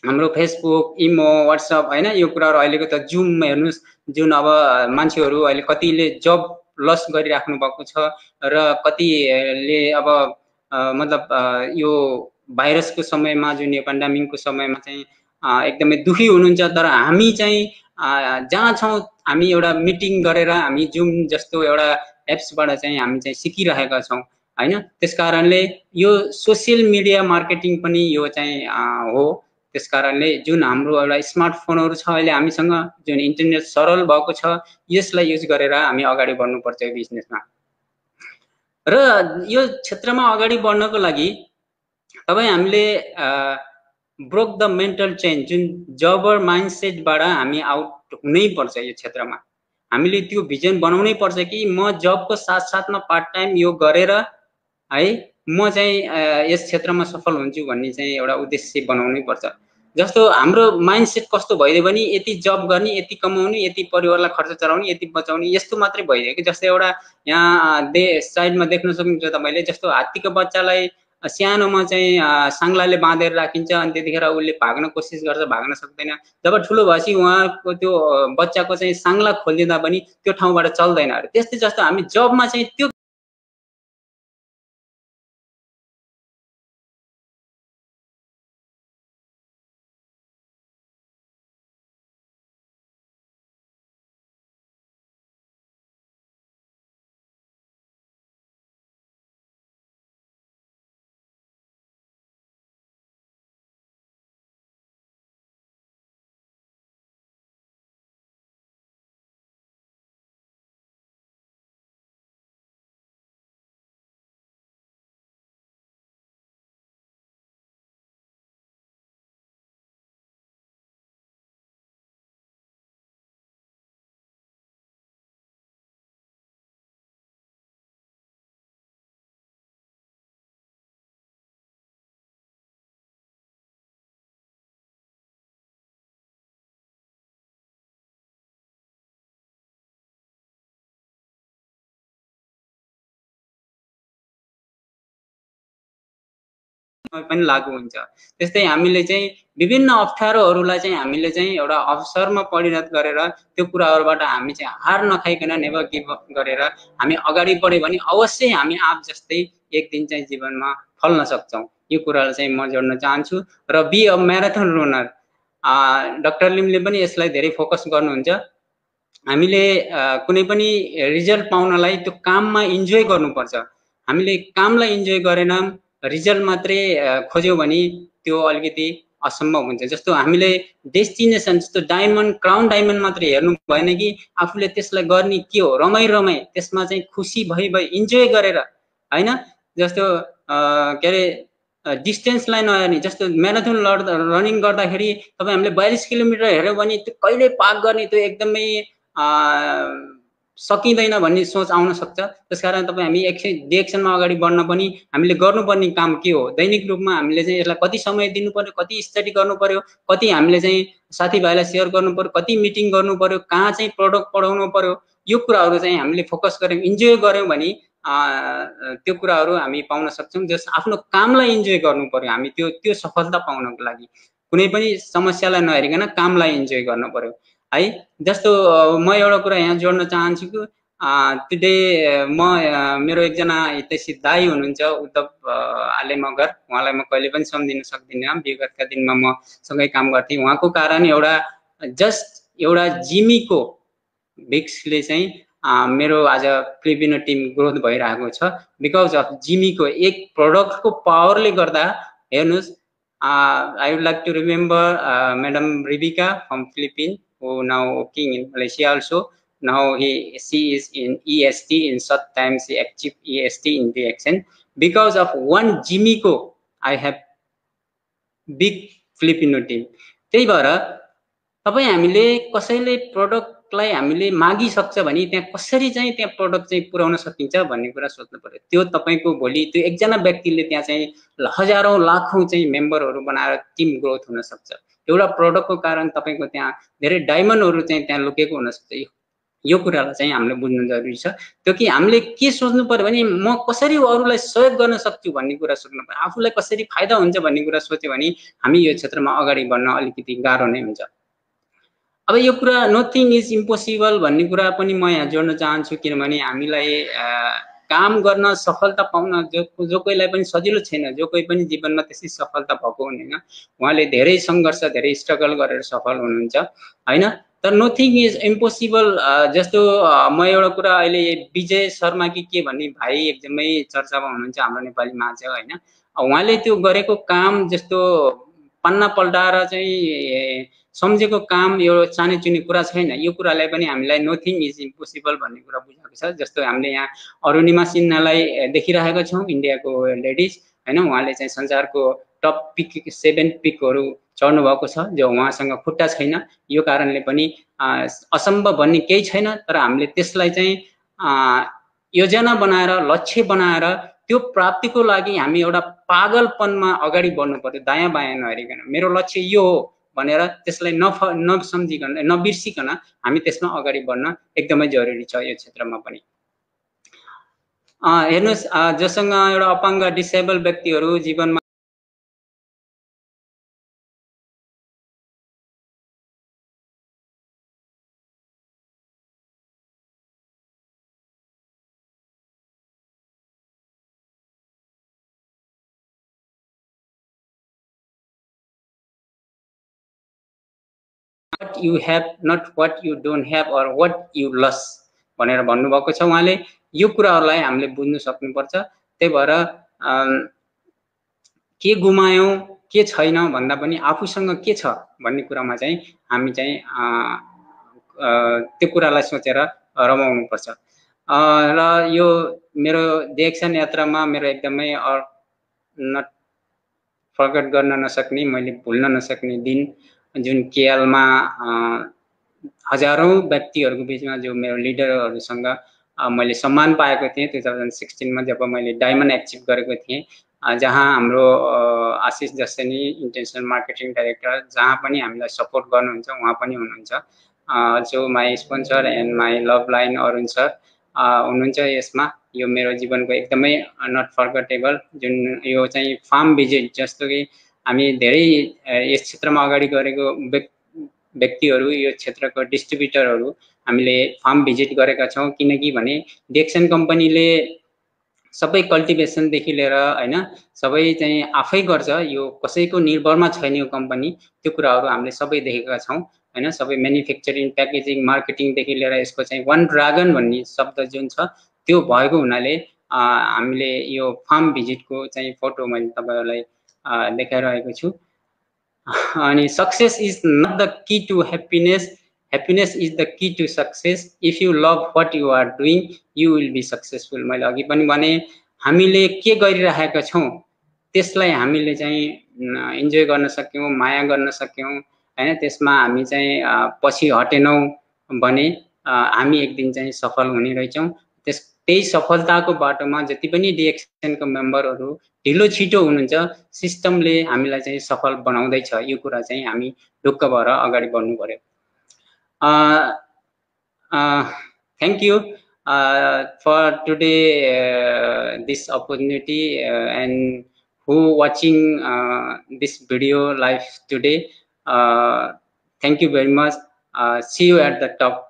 हाम्रो फेसबुक, इमो, व्हाट्सएप हैन, यो कुराहरु अहिलेको त जुम हेर्नुस्, जुन अब मान्छेहरु अहिले कतिले जब लस गरिराख्नु भएको छ र कतिले अब मतलब यो भाइरसको समयमा, जुन यो पेन्डेमिकको समयमा चाहिँ एकदमै दुखी हुनुहुन्छ। तर हामी चाहिँ जहाँ छौँ हामी एउटा मिटिङ गरेर हामी जुम जस्तो एउटा एप्सबाट चाहिँ हामी चाहिँ सिकिरहेका छौँ हैन। त्यसकारणले यो सोसियल मिडिया मार्केटिङ पनि यो चाहिँ हो। त्यसकारणले जुन हाम्रो एउटा स्मार्टफोनहरु छ अहिले हामीसँग, जुन इन्टरनेट सरल भएको छ, यसलाई युज गरेर हामी अगाडि बढ्नुपर्छ यो बिजनेसमा। र यो क्षेत्रमा अगाडि बढ्नको लागि तपाई हामीले ब्रोक द मेन्टल चेन, जुन जबर माइन्डसेटबाट हामी आउट हुनै पर्छ। यो क्षेत्रमा हामीले त्यो भिजन बनाउनै पर्छ कि म जबको साथसाथमा पार्ट टाइम यो गरेर है म चाहिँ यस क्षेत्रमा सफल हुन्छु भन्ने चाहिँ एउटा उद्देश्य बनाउनै पर्छ। जस्तो हाम्रो माइन्डसेट कस्तो भइदियो भने यति जब गर्ने, यति कमाउने, यति परिवारलाई खर्च चलाउने, यति बचाउने, यस्तो मात्रै भइदियो कि जस्तै एउटा यहाँ साइडमा देख्न सक्नुहुन्छ तपाईले, जस्तो हात्तीको बच्चालाई सानोमा चाहिँ सांग्लाले बाँधेर राखिन्छ अनि त्यतिखेर उसले भाग्न कोसिस गर्छ, भाग्न सक्दैन। जब ठुलो भएपछि उहाँको त्यो बच्चाको चाहिँ सांग्ला खोलिदिँदा पनि त्यो ठाउँबाट चल्दैन अरे। त्यस्तै जस्तो हामी जबमा चाहिँ त्यो पनि लागू हुन्छ। त्यस्तै हामीले चाहिँ विभिन्न अप्ठ्यारोहरूलाई चाहिँ हामीले चाहिँ एउटा अवसरमा परिणत गरेर त्यो कुराहरुबाट हामी चाहिँ हार नखाइकन नेभर गिभ अप गरेर हामी अगाडि बढ्यो भने अवश्य हामी आप जस्तै एक दिन चाहिँ जीवनमा फल्न सक्छौं। यो कुरालाई चाहिँ म जोड्न चाहन्छु। र be a marathon runner, doctor लिमले पनि यसलाई धेरै फोकस गर्नुहुन्छ। हामीले कुनै पनि रिजल्ट पाउनलाई त्यो काममा इन्जोय गर्नुपर्छ। हामीले कामलाई इन्जोय गरेनौं, रिजल्ट मात्रै खोज्यौं भने त्यो अलिकति असम्भव हुन्छ। जस्तो हामीले डेस्टिनेसन, जस्तो डायमन्ड, क्राउन डायमन्ड मात्रै हेर्नु भएन कि आफूले त्यसलाई गर्ने के हो, रमाई त्यसमा चाहिँ खुसी भई इन्जोय गरेर हैन। जस्तो के अरे डिस्टेन्सलाई नहेर्ने, जस्तो म्याराथन रनिङ गर्दाखेरि तपाई हामीले 42 किलोमिटर हेर्यो भने त्यो कहिले पार गर्ने त्यो एकदमै सकिँदैन भन्ने सोच आउन सक्छ। त्यसकारण तपाई हामी डिरेक्सनमा अगाडि बढ्न पनि हामीले गर्नुपर्ने काम के हो, दैनिक रूपमा हामीले चाहिँ यसलाई कति समय दिनु पर्यो, कति स्टडी गर्नु पर्यो, कति हामीले चाहिँ साथीभाइलाई शेयर गर्नु पर्यो, कति मिटिङ गर्नु पर्यो, कहाँ चाहिँ प्रोडक्ट पढाउनु पर्यो, यो कुराहरु चाहिँ हामीले फोकस गर्यौं, इन्जोय गर्यौं भने त्यो कुराहरु हामी पाउन सक्छौं। जस आफ्नो कामलाई इन्जोय गर्नु पर्यो हामी, त्यो सफलता पाउनको लागि कुनै पनि समस्यालाई नहेरिकन कामलाई इन्जोय गर्नु पर्यो है। जस्तो म एउटा कुरा यहाँ जोड्न चाहन्छु कि टुडे म मेरो एकजना हितैषी दाइ हुनुहुन्छ उद्धव आले मगर, उहाँलाई म कहिले पनि सम्झिन सक्दिनँ। विगतका दिनमा म सँगै काम गर्थेँ। उहाँको कारण एउटा जिमीको भिक्सले चाहिँ मेरो आज फिलिपिनो टिम ग्रोथ भइरहेको छ। बिकज अफ जिमीको एक प्रोडक्टको पावरले गर्दा हेर्नुस्। I would like to remember Madam Rebecca from Philippines, who now working in Malaysia also. Now she is in EST. In short time she achieved EST in DXN. Because of one Jimiko, I have big Filipino team. त्यही भएर तपाई हामीले कसैले product प्रडक्टलाई हामीले मागिसक्छ भने त्यहाँ कसरी चाहिँ त्यहाँ प्रडक्ट चाहिँ पुर्याउन सकिन्छ भन्ने कुरा सोच्नु पर्यो। त्यो तपाईको भोलि त्यो एकजना व्यक्तिले त्यहाँ चाहिँ हजारौं लाखौं चाहिँ मेम्बरहरू बनाएर टिम ग्रोथ हुन सक्छ। एउटा प्रडक्टको कारण तपाईको त्यहाँ धेरै डायमन्डहरू चाहिँ त्यहाँ लुकेको हुन सक्छ। यो कुरालाई चाहिँ हामीले बुझ्नु जरुरी छ। त्यो कि हामीले के सोच्नु पर्यो भने म कसरी अरूलाई सहयोग गर्न सक्छु भन्ने कुरा सोच्नु पर्यो। आफूलाई कसरी फाइदा हुन्छ भन्ने कुरा सोच्यो भने हामी यो क्षेत्रमा अगाडि बढ्न अलिकति गाह्रो नै हुन्छ। अब यो कुरा नथिङ इज इम्पोसिबल भन्ने कुरा पनि म यहाँ जोड्न चाहन्छु, किनभने हामीलाई काम गर्न सफलता पाउन जो कोहीलाई पनि सजिलो छैन, जो कोही पनि जीवनमा त्यसै सफलता भएको हुँदैन। उहाँले धेरै सङ्घर्ष, धेरै स्ट्रगल गरेर सफल हुनुहुन्छ हैन। तर नथिङ इज इम्पोसिबल जस्तो म एउटा कुरा अहिले विजय शर्मा के भन्ने भाइ एकदमै चर्चामा हुनुहुन्छ हाम्रो नेपाली माझ हैन। उहाँले त्यो गरेको काम जस्तो पन्ना पल्टाएर चाहिँ सम्झेको काम यो सानोचुनी कुरा छैन। यो कुरालाई पनि हामीलाई नथिङ इज इम्पोसिबल भन्ने कुरा बुझाएको छ। जस्तो हामीले यहाँ अरुणिमा सिन्हालाई देखिरहेका छौं, इन्डियाको लेडिज हैन। उहाँले चाहिँ संसारको टप पिक 7 पिकहरू चढ्नु भएको छ, जो उहाँसँग खुट्टा छैन। यो कारणले पनि असम्भव भन्ने केही छैन, तर हामीले त्यसलाई चाहिँ योजना बनाएर, लक्ष्य बनाएर त्यो प्राप्तिको लागि हामी एउटा पागलपनमा अगाडि बढ्नु पर्यो, दायाँ बायाँ नहेरिकन। मेरो लक्ष्य यो हो भनेर त्यसलाई नसम्झिकन, नबिर्सिकन हामी त्यसमा अगाडि बढ्न एकदमै जरुरी छ यो क्षेत्रमा पनि। हेर्नुस्, जसँग एउटा अपाङ्ग डिसेबल व्यक्तिहरू जीवनमा what you have, not what you don't have or what you lost भनेर भन्नुभएको छ उहाँले। यो कुराहरूलाई हामीले बुझ्नु सक्नुपर्छ। त्यही भएर के गुमायौं, के छैन भन्दा पनि आफूसँग के छ भन्ने कुरामा चाहिँ हामी चाहिँ त्यो कुरालाई सोचेर रमाउनु पर्छ। र यो मेरो डिएक्सन यात्रामा मेरो एकदमै नट फर्गट गर्न नसक्ने, मैले भुल्न नसक्ने दिन जुन केएलमा हजारौं व्यक्तिहरूको बीचमा जो मेरो लिडरहरूसँग मैले सम्मान पाएको थिएँ 2016 मा, जब मैले डायमन्ड एचिभ गरेको थिएँ, जहाँ हाम्रो आशिष जसनी इन्टरनेसनल मार्केटिङ डाइरेक्टर जहाँ पनि हामीलाई सपोर्ट गर्नुहुन्छ उहाँ पनि हुनुहुन्छ। जो my sponsor and my love line Arun sir हुनुहुन्छ यसमा। यो मेरो जीवनको एकदमै नट फर्गटेबल जुन यो चाहिँ फार्म भिजिट, जस्तो कि हामी धेरै यस क्षेत्रमा अगाडि गरेको व्यक्तिहरू, यो क्षेत्रको डिस्ट्रिब्युटरहरू हामीले फार्म भिजिट गरेका छौं। किनकि भने डिएक्सन कम्पनीले सबै कल्टिभेसनदेखि लिएर हैन सबै चाहिँ आफै गर्छ, यो कसैको निर्भरमा छैन यो कम्पनी। त्यो कुराहरू हामीले सबै देखेका छौं हैन। सबै म्यानुफ्याक्चरिङ, प्याकेजिङ, मार्केटिङदेखि लिएर यसको चाहिँ वन ड्रागन भन्ने शब्द जुन छ त्यो भएको हुनाले हामीले यो फार्म भिजिटको चाहिँ फोटो मैले तपाईहरुलाई देखाइरहेको छु। अनि success is not the key to happiness, happiness is the key to success. If you love what you are doing, you will be successful. मैले अघि पनि भने हामीले के गरिरहेका छौं त्यसलाई हामीले चाहिँ इन्जोय गर्न सक्यौं, माया गर्न सक्यौं हैन। त्यसमा हामी चाहिँ पछि हटेनौं भने हामी एक दिन चाहिँ सफल हुने रहेछौं। त्यही सफलताको बाटोमा जति पनि डिएक्सनको मेम्बरहरू ढिलो छिटो हुनुहुन्छ, सिस्टमले हामीलाई चाहिँ सफल बनाउँदैछ। यो कुरा चाहिँ हामी ढुक्क भएर अगाडि बढ्नु पर्यो। Thank you for today this opportunity and who watching this video live today. Thank you very much. See you at the top.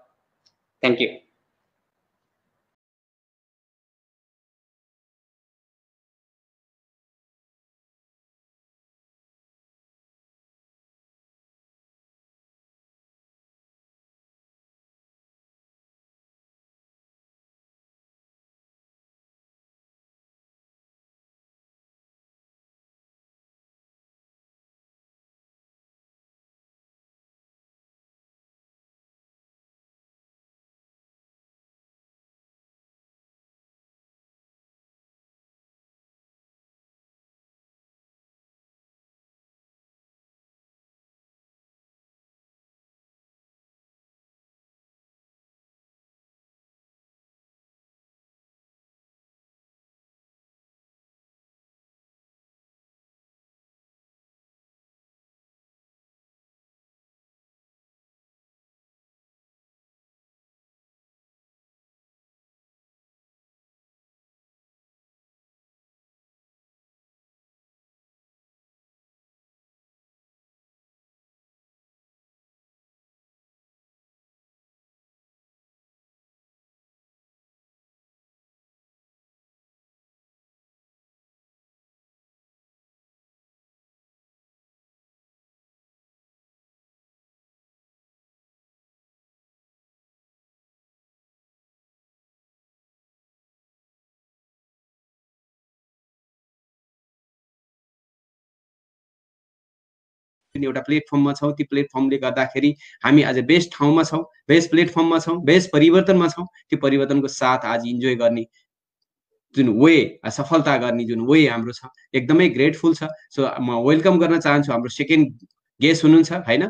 Thank you. एउटा प्लेटफर्ममा छौँ, ती प्लेटफर्मले गर्दाखेरि हामी आज बेस्ट ठाउँमा छौँ, बेस्ट प्लेटफर्ममा छौँ, बेस्ट परिवर्तनमा छौँ। त्यो परिवर्तनको साथ आज इन्जोय गर्ने जुन वे, सफलता गर्ने जुन वे हाम्रो छ, एकदमै ग्रेटफुल छ। सो म वेलकम गर्न चाहन्छु हाम्रो सेकेन्ड गेस्ट हुनुहुन्छ हैन,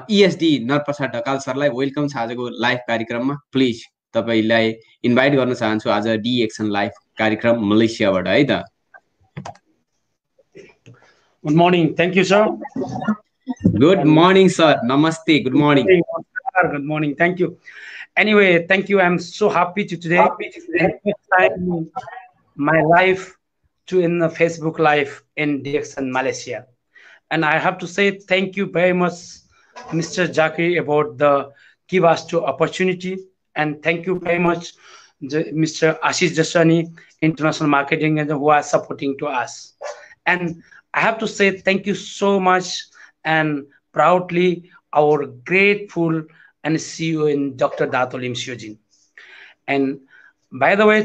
ESD नरप्रसाद ढकाल सरलाई वेलकम छ आजको लाइभ कार्यक्रममा। प्लिज तपाईलाई इन्भाइट गर्न चाहन्छु आज डी एक्सन लाइभ कार्यक्रम मलेसियाबाट है त। Good morning. Thank you, sir. Good morning, sir. Namaste. Good morning. Good morning. Thank you. Anyway, thank you. I'm so happy to today. Time my life to in the Facebook Live in DXN Malaysia, and I have to say thank you very much, Mr. Jaki, about the give us to opportunity, and thank you very much, Mr. Ashish Jasani, International Marketing, and who are supporting to us. And I have to say thank you so much, and proudly our grateful and CEO in Dr. Dato Lim Siojin. And by the way,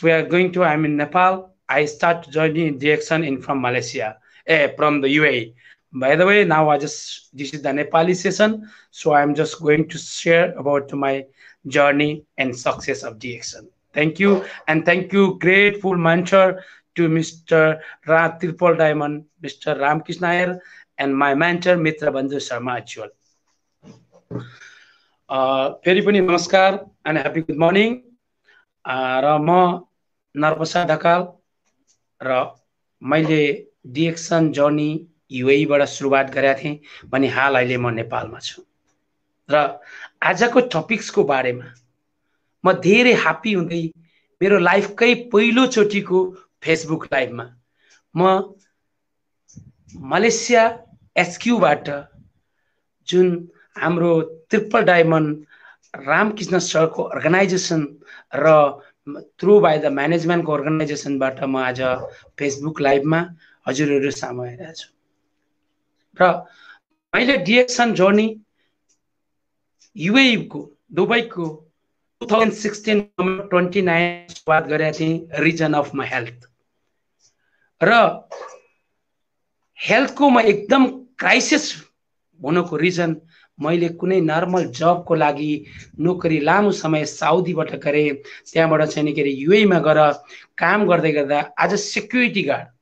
we are going to, I'm in Nepal. I start joining DXN in from Malaysia, from the UAE. By the way, now this is the Nepali session, so I'm just going to share about my journey and success of DXN. Thank you, and thank you, grateful mentor to Mr. Triple Diamond, Mr. Ramkrishna Iyer, and my mentor, Mitra Bandhu Sharma Achual. Very namaskar and happy good morning. Rama Narpasa Dakal, मैले DXN journey UAE बाट सुरुवात गरेका थिएँ भने हाल अहिले म नेपालमा छु र आजको टपिक्सको बारेमा म धेरै ह्यापी हुँदै मेरो लाइफकै पहिलो चोटीको फेसबुक लाइभमा म मलेसिया एसक्यू बाट जुन हाम्रो ट्रिपल डायमन्ड रामकृष्ण सरको अर्गनाइजेसन र थ्रू बाय द म्यानेजमेन्ट को अर्गनाइजेसन बाट म आज फेसबुक लाइभमा हजुरहरु सामु आइरहेको छु र मैले DXN जर्नी UAE को दुबई को 2016 29 सुरुवात गरेको थिएँ रिजन अफ माई हेल्थ र हेल्थको म एकदम क्राइसिस हुनको रिजन मैले कुनै नर्मल जबको लागि नोकरी लामो समय साउदीबाट गरे त्यहाँबाट चाहिँ के रे UAE मा गएर काम गर्दै गर्दा आज सेक्युरिटी गार्ड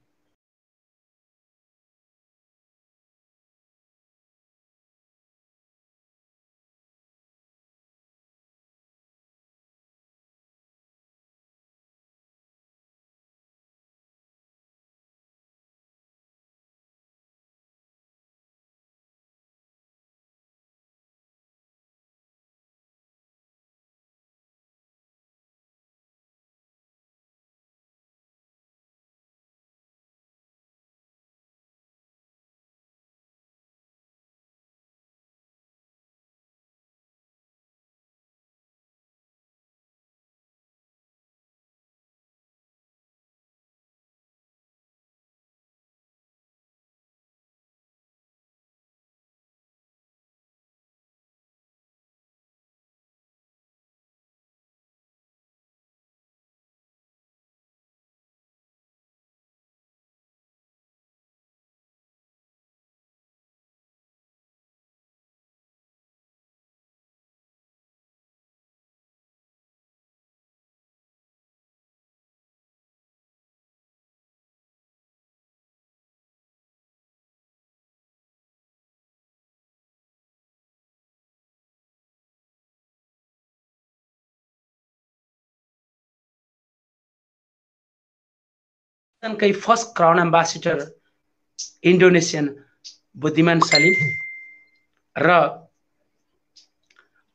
कै फर्स्ट क्राउन एम्बेसडर इन्डोनेसियन बुद्धिमान सलिम र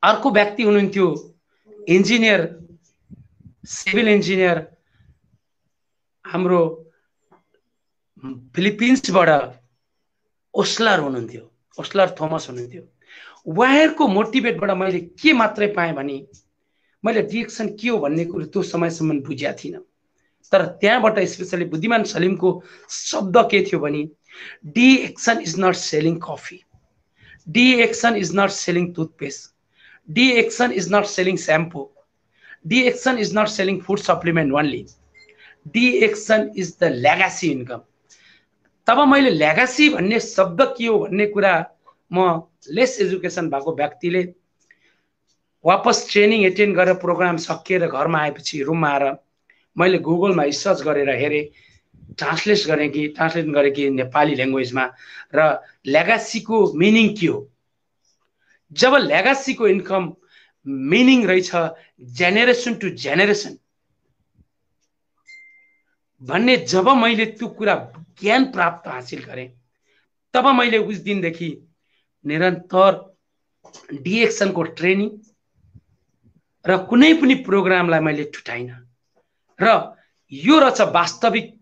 अर्को व्यक्ति हुनुहुन्थ्यो इन्जिनियर सिभिल इन्जिनियर हाम्रो फिलिपिन्सबाट ओस्लर हुनुहुन्थ्यो ओस्लर थोमस हुनुहुन्थ्यो उहाँहरुको मोटिभेटबाट मैले के मात्रै पाएँ भने मैले DXN के हो भन्ने कुरा त्यो समयसम्म बुझ्या थिइन तर त्यहाँबाट स्पेशली बुद्धिमान सलिमको शब्द के थियो भने DXN is not selling coffee DXN is not selling toothpaste DXN is not selling shampoo DXN is not selling food supplement only DXN is the legacy income तब मैले लेगासी भन्ने शब्द के हो भन्ने कुरा म लेस एजुकेसन भएको व्यक्तिले वापस ट्रेनिङ एटेन्ड गरेर प्रोग्राम सकिएर घरमा आएपछि रुममा आएर मैले गुगलमा सर्च गरेर हेरेँ, ट्रान्सलेट गरेँ कि नेपाली ल्याङ्ग्वेजमा, र लेगासीको मिनिङ के हो। जब लेगासीको इन्कम मिनिङ रहेछ जेनेरेसन टु जेनेरेसन भन्ने, जब मैले त्यो कुरा ज्ञान प्राप्त हासिल गरेँ, तब मैले उस दिनदेखि निरन्तर डिएक्सनको ट्रेनिङ र कुनै पनि प्रोग्रामलाई मैले छुटाइनँ। र यो रहेछ वास्तविक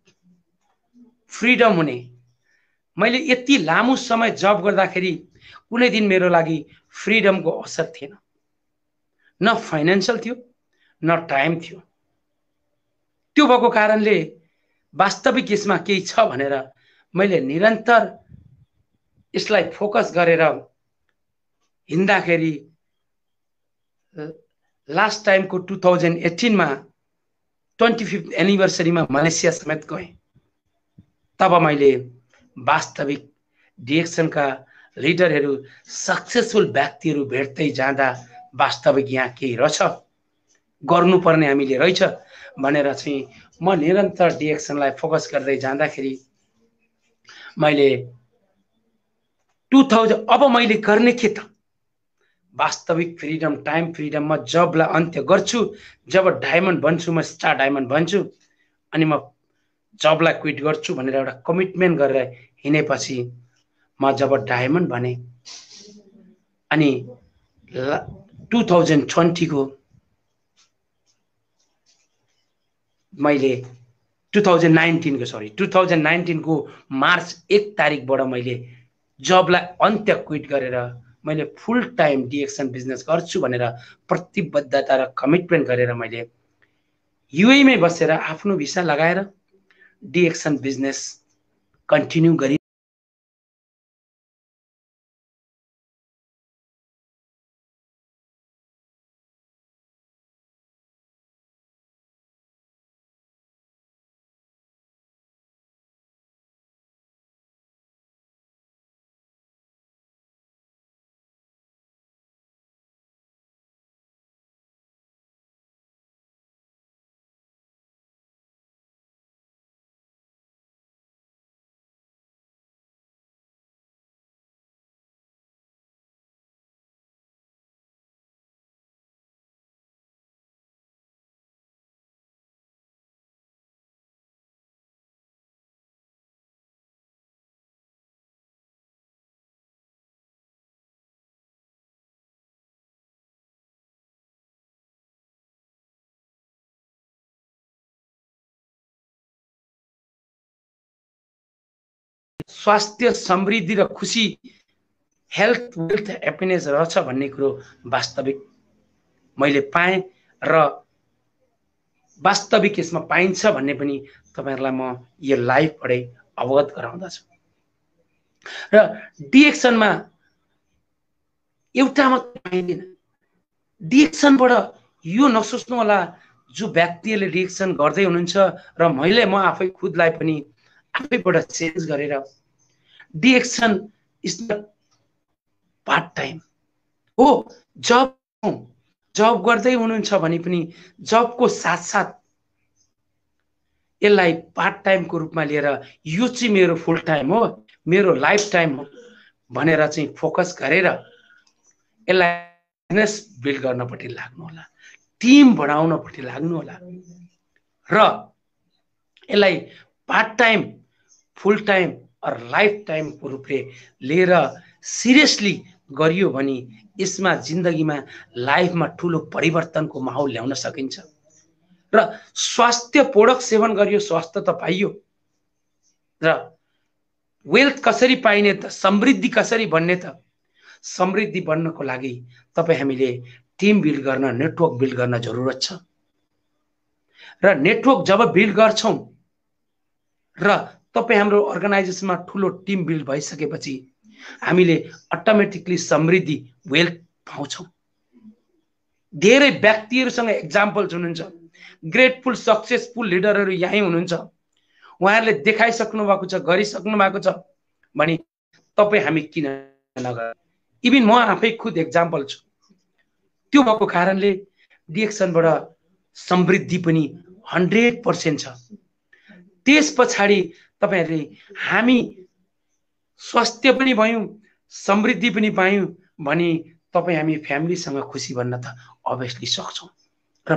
फ्रिडम हुने। मैले यति लामो समय जब गर्दाखेरि कुनै दिन मेरो लागि फ्रिडमको अवसर थिएन, न फाइनेन्शियल थियो न टाइम थियो। त्यो भएको कारणले वास्तविक यसमा केही छ भनेर मैले निरन्तर यसलाई फोकस गरेर हिँड्दाखेरि लास्ट टाइमको 2018 मा 25th एनिभर्सरीमा मलेसिया समेत गएँ। तब मैले वास्तविक डिएक्सनका लिडरहरू, सक्सेसफुल व्यक्तिहरू भेट्दै जाँदा वास्तविक यहाँ केही रहेछ, गर्नुपर्ने हामीले रहेछ भनेर चाहिँ म निरन्तर डिएक्सनलाई फोकस गर्दै जाँदाखेरि मैले 2000 अब मैले गर्ने के त, वास्तविक फ्रिडम, टाइम फ्रिडम, म जबलाई अन्त्य गर्छु। जब डायमन्ड बन्छु, म स्टार डायमन्ड बन्छु, अनि म जबलाई क्विट गर्छु भनेर एउटा कमिटमेन्ट गरेर हिँडेपछि म जब डायमन्ड बने, अनि 2020 मैले 2019 को मार्च 1 तारिकबाट मैले जबलाई अन्त्य क्विट गरेर मैले फुल टाइम डिएक्सन बिजनेस गर्छु भनेर प्रतिबद्धता र कमिटमेन्ट गरेर मैले युए मै बसेर आफ्नो भिसा लगाएर डिएक्सन बिजनेस कन्टिन्यू गरि। स्वास्थ्य, समृद्धि र खुशी, हेल्थ, वेल्थ, ह्याप्पिनेस रहेछ भन्ने कुरो वास्तविक मैले पाएँ र वास्तविक यसमा पाइन्छ भन्ने पनि तपाईहरुलाई म यो लाइभबाटै अवगत गराउँदछु। र डिएक्सनमा एउटा मात्र पाइँदैन, डिएक्सनबाट यो नसोच्नु होला जो व्यक्तिले डिएक्सन गर्दै हुनुहुन्छ र म आफै खुदलाई पनि आफैबाट चेन्ज गरेर DXN is not part time हो। जब गर्दै हुनुहुन्छ भने पनि जबको साथसाथ यसलाई पार्ट टाइमको रूपमा लिएर यो चाहिँ मेरो फुल टाइम हो, मेरो लाइफ टाइम हो भनेर चाहिँ फोकस गरेर यसलाई बिजनेस बिल्ड गर्नपट्टि लाग्नु होला, टिम बढाउनपट्टि लाग्नु होला र यसलाई पार्ट टाइम, फुल टाइम और लाइफ टाइम को रूपले लिएर सिरियसली गरियो भने यसमा जिन्दगीमा लाइफमा ठूलो परिवर्तनको माहौल ल्याउन सकिन्छ। र स्वास्थ्य प्रोडक्ट सेवन गरियो, स्वास्थ्य त पाइयो, र वेल्थ कसरी पाइने त, समृद्धि कसरी बन्ने त, समृद्धि बन्नको लागि तपाई हामीले टिम बिल्ड गर्न, नेटवर्क बिल्ड गर्न जरुरत छ। र नेटवर्क जब बिल्ड गर्छौं र तपाई हाम्रो अर्गनाइजेसनमा ठूलो टिम बिल्ड भइसकेपछि हामीले अटोमेटिकली समृद्धि, वेल्थ पाउँछौं। धेरै व्यक्तिहरुसँग एक्जाम्पल हुनुहुन्छ, ग्रेटफुल सक्सेसफुल लिडरहरु यही हुनुहुन्छ। उहाँहरूले देखाइसक्नु भएको छ, गरिसक्नु भएको छ भने तपाईँ हामी किन नगर। इभन म आफै खुद एक्जाम्पल छु। त्यो भएको कारणले डिएक्सनबाट समृद्धि पनि 100% छ। त्यस पछाडि तपाईहरुले हामी स्वास्थ्य पनि भयौं, समृद्धि पनि पायौं भने तपाई हामी फ्यामिलीसँग खुसी भन्न त अभियसली सक्छौं। र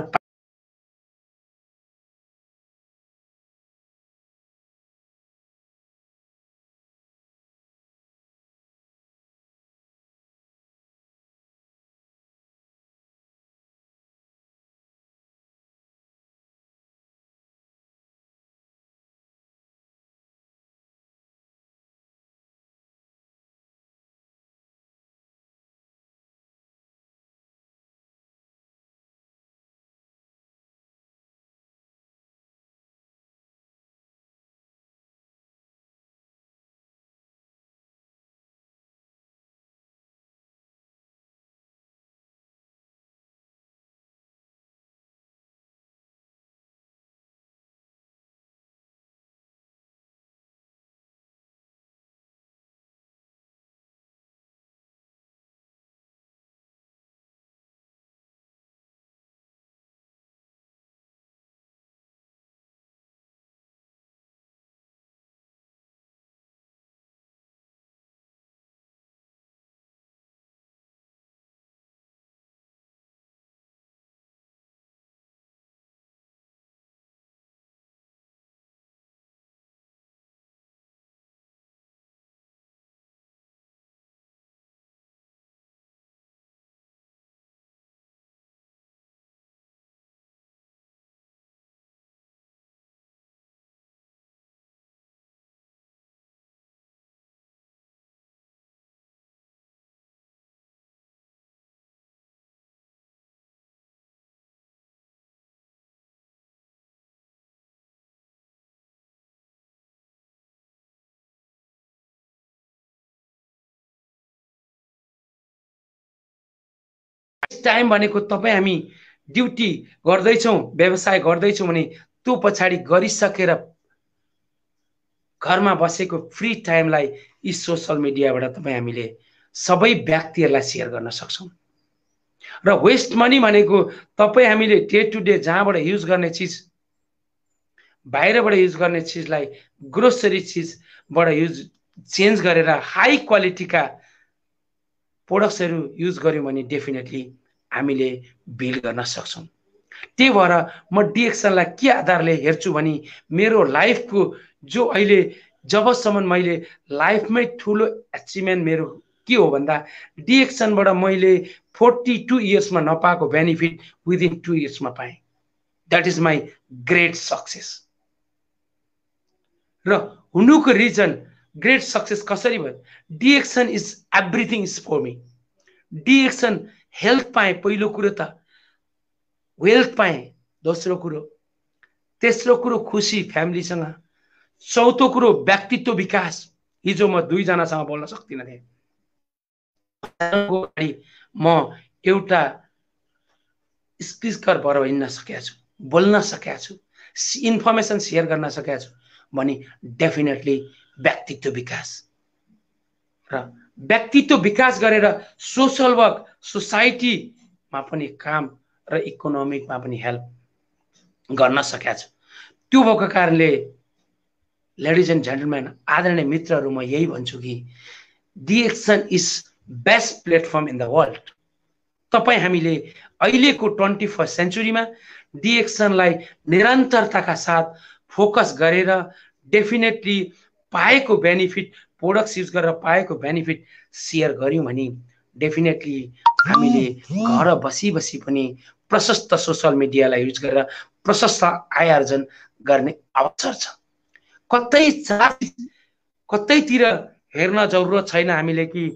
टाइम भनेको तपाई हामी ड्युटी गर्दैछौं, व्यवसाय गर्दैछौं भने त्यो पछाडी गरिसकेर घरमा बसेको फ्री टाइमलाई यी सोशल मिडियाबाट तपाई हामीले सबै व्यक्तिहरुलाई शेयर गर्न सक्छौं। र वेस्ट मनी भनेको तपाई हामीले डे टु डे जहाँबाट युज गर्ने चीज, बाहिरबाट युज गर्ने चीजलाई ग्रोसरी चीजबाट युज चेन्ज गरेर हाई क्वालिटीका प्रोडक्ट्सहरु युज गर्यौं भने डेफिनेटली हामीले बिल गर्न सक्छौं। त्यही भएर म डिएक्सनलाई के आधारले हेर्छु भने मेरो लाइफको जो अहिले जबसम्म मैले लाइफमै ठुलो अचिभमेन्ट मेरो के हो भन्दा डिएक्सनबाट मैले 42 इयर्समा नपाएको बेनिफिट विदिन 2 इयर्समा पाएँ। That is my great success. र हुनुको रिजन ग्रेट सक्सेस कसरी भयो? DXN is everything is for me. DXN health पाएँ पहिलो कुरो त, वेल्थ पाएँ दोस्रो कुरो, तेस्रो कुरो खुसी फ्यामिलीसँग, चौथो कुरो व्यक्तित्व विकास। हिजो म 2 जनासँग बोल्न सक्दिनँ थिएँ, म एउटा स्पिकर भएर हिँड्न सकेको छु, बोल्न सकेको छु, इन्फर्मेसन शेयर गर्न सकेको छु भने डेफिनेटली व्यक्तित्व विकास। र व्यक्तित्व विकास गरेर सोशल वर्क, सोसाइटीमा पनि काम र इकोनोमिकमा पनि हेल्प गर्न सकेको छु। त्यो भएको कारणले लेडिज एन्ड जेन्टलमेन, आदरणीय मित्रहरू, म यही भन्छु कि DXN is best platform in the world. तपाई हामीले अहिलेको 21st सेन्चुरीमा डिएक्सनलाई निरन्तरताका साथ फोकस गरेर डेफिनेटली पाएको बेनिफिट, प्रोडक्ट्स युज गरेर पाएको बेनिफिट शेयर गर्यौं भने डेफिनेटली हामीले घर बसी बसी पनि प्रशस्त सोशल मिडियालाई युज गरेर प्रशस्त आय आर्जन गर्ने अवसर छ। कतैतिर हेर्न जरुरत छैन हामीले कि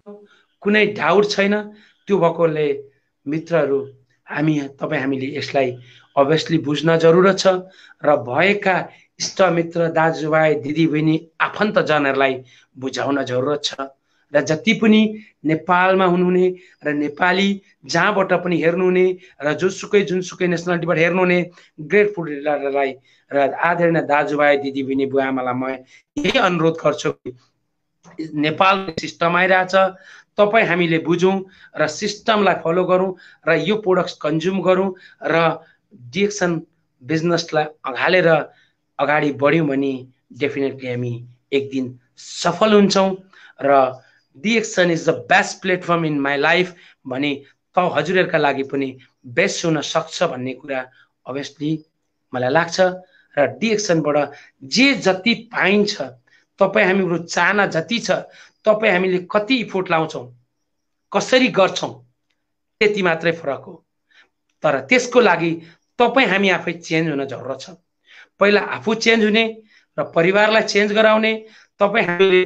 कुनै डाउट छैन त्यो भएकोले मित्रहरू हामीले यसलाई अभियसली बुझ्न जरुरत छ र भएका इष्टमित्र दाजुभाइ दिदीबहिनी आफन्तजनहरूलाई बुझाउन जरुरत छ र जति पनि नेपालमा हुनुहुने र नेपाली जहाँबाट पनि हेर्नुहुने र जुनसुकै नेसनालिटीबाट हेर्नुहुने ग्रेटफुल रिडरलाई र आदरणीय दाजुभाइ दिदीबहिनी बुवा आमालाई म यही अनुरोध गर्छु नेपाल सिस्टम आइरहेछ तपाईँ हामीले बुझौँ र सिस्टमलाई फलो गरौँ र यो प्रोडक्ट्स कन्ज्युम गरौँ र डिएक्सन बिजनेसलाई हालेर अगाडि बढ्यौँ भने डेफिनेटली हामी एक दिन सफल हुन्छौँ र DXN is the best platform in my life भने हजुरहरूका लागि पनि बेस्ट हुन सक्छ भन्ने कुरा अभियसली मलाई लाग्छ र डिएक्सनबाट जे जति पाइन्छ तपाईँ हाम्रो चाहना जति छ तपाईँ हामीले कति इफोर्ट लाउँछौँ कसरी गर्छौँ त्यति मात्रै फरक हो तर त्यसको लागि तपाईँ हामी आफै चेन्ज हुन जरुरत छ पहिला आफू चेन्ज हुने र परिवारलाई चेन्ज गराउने तपाईँ हामीले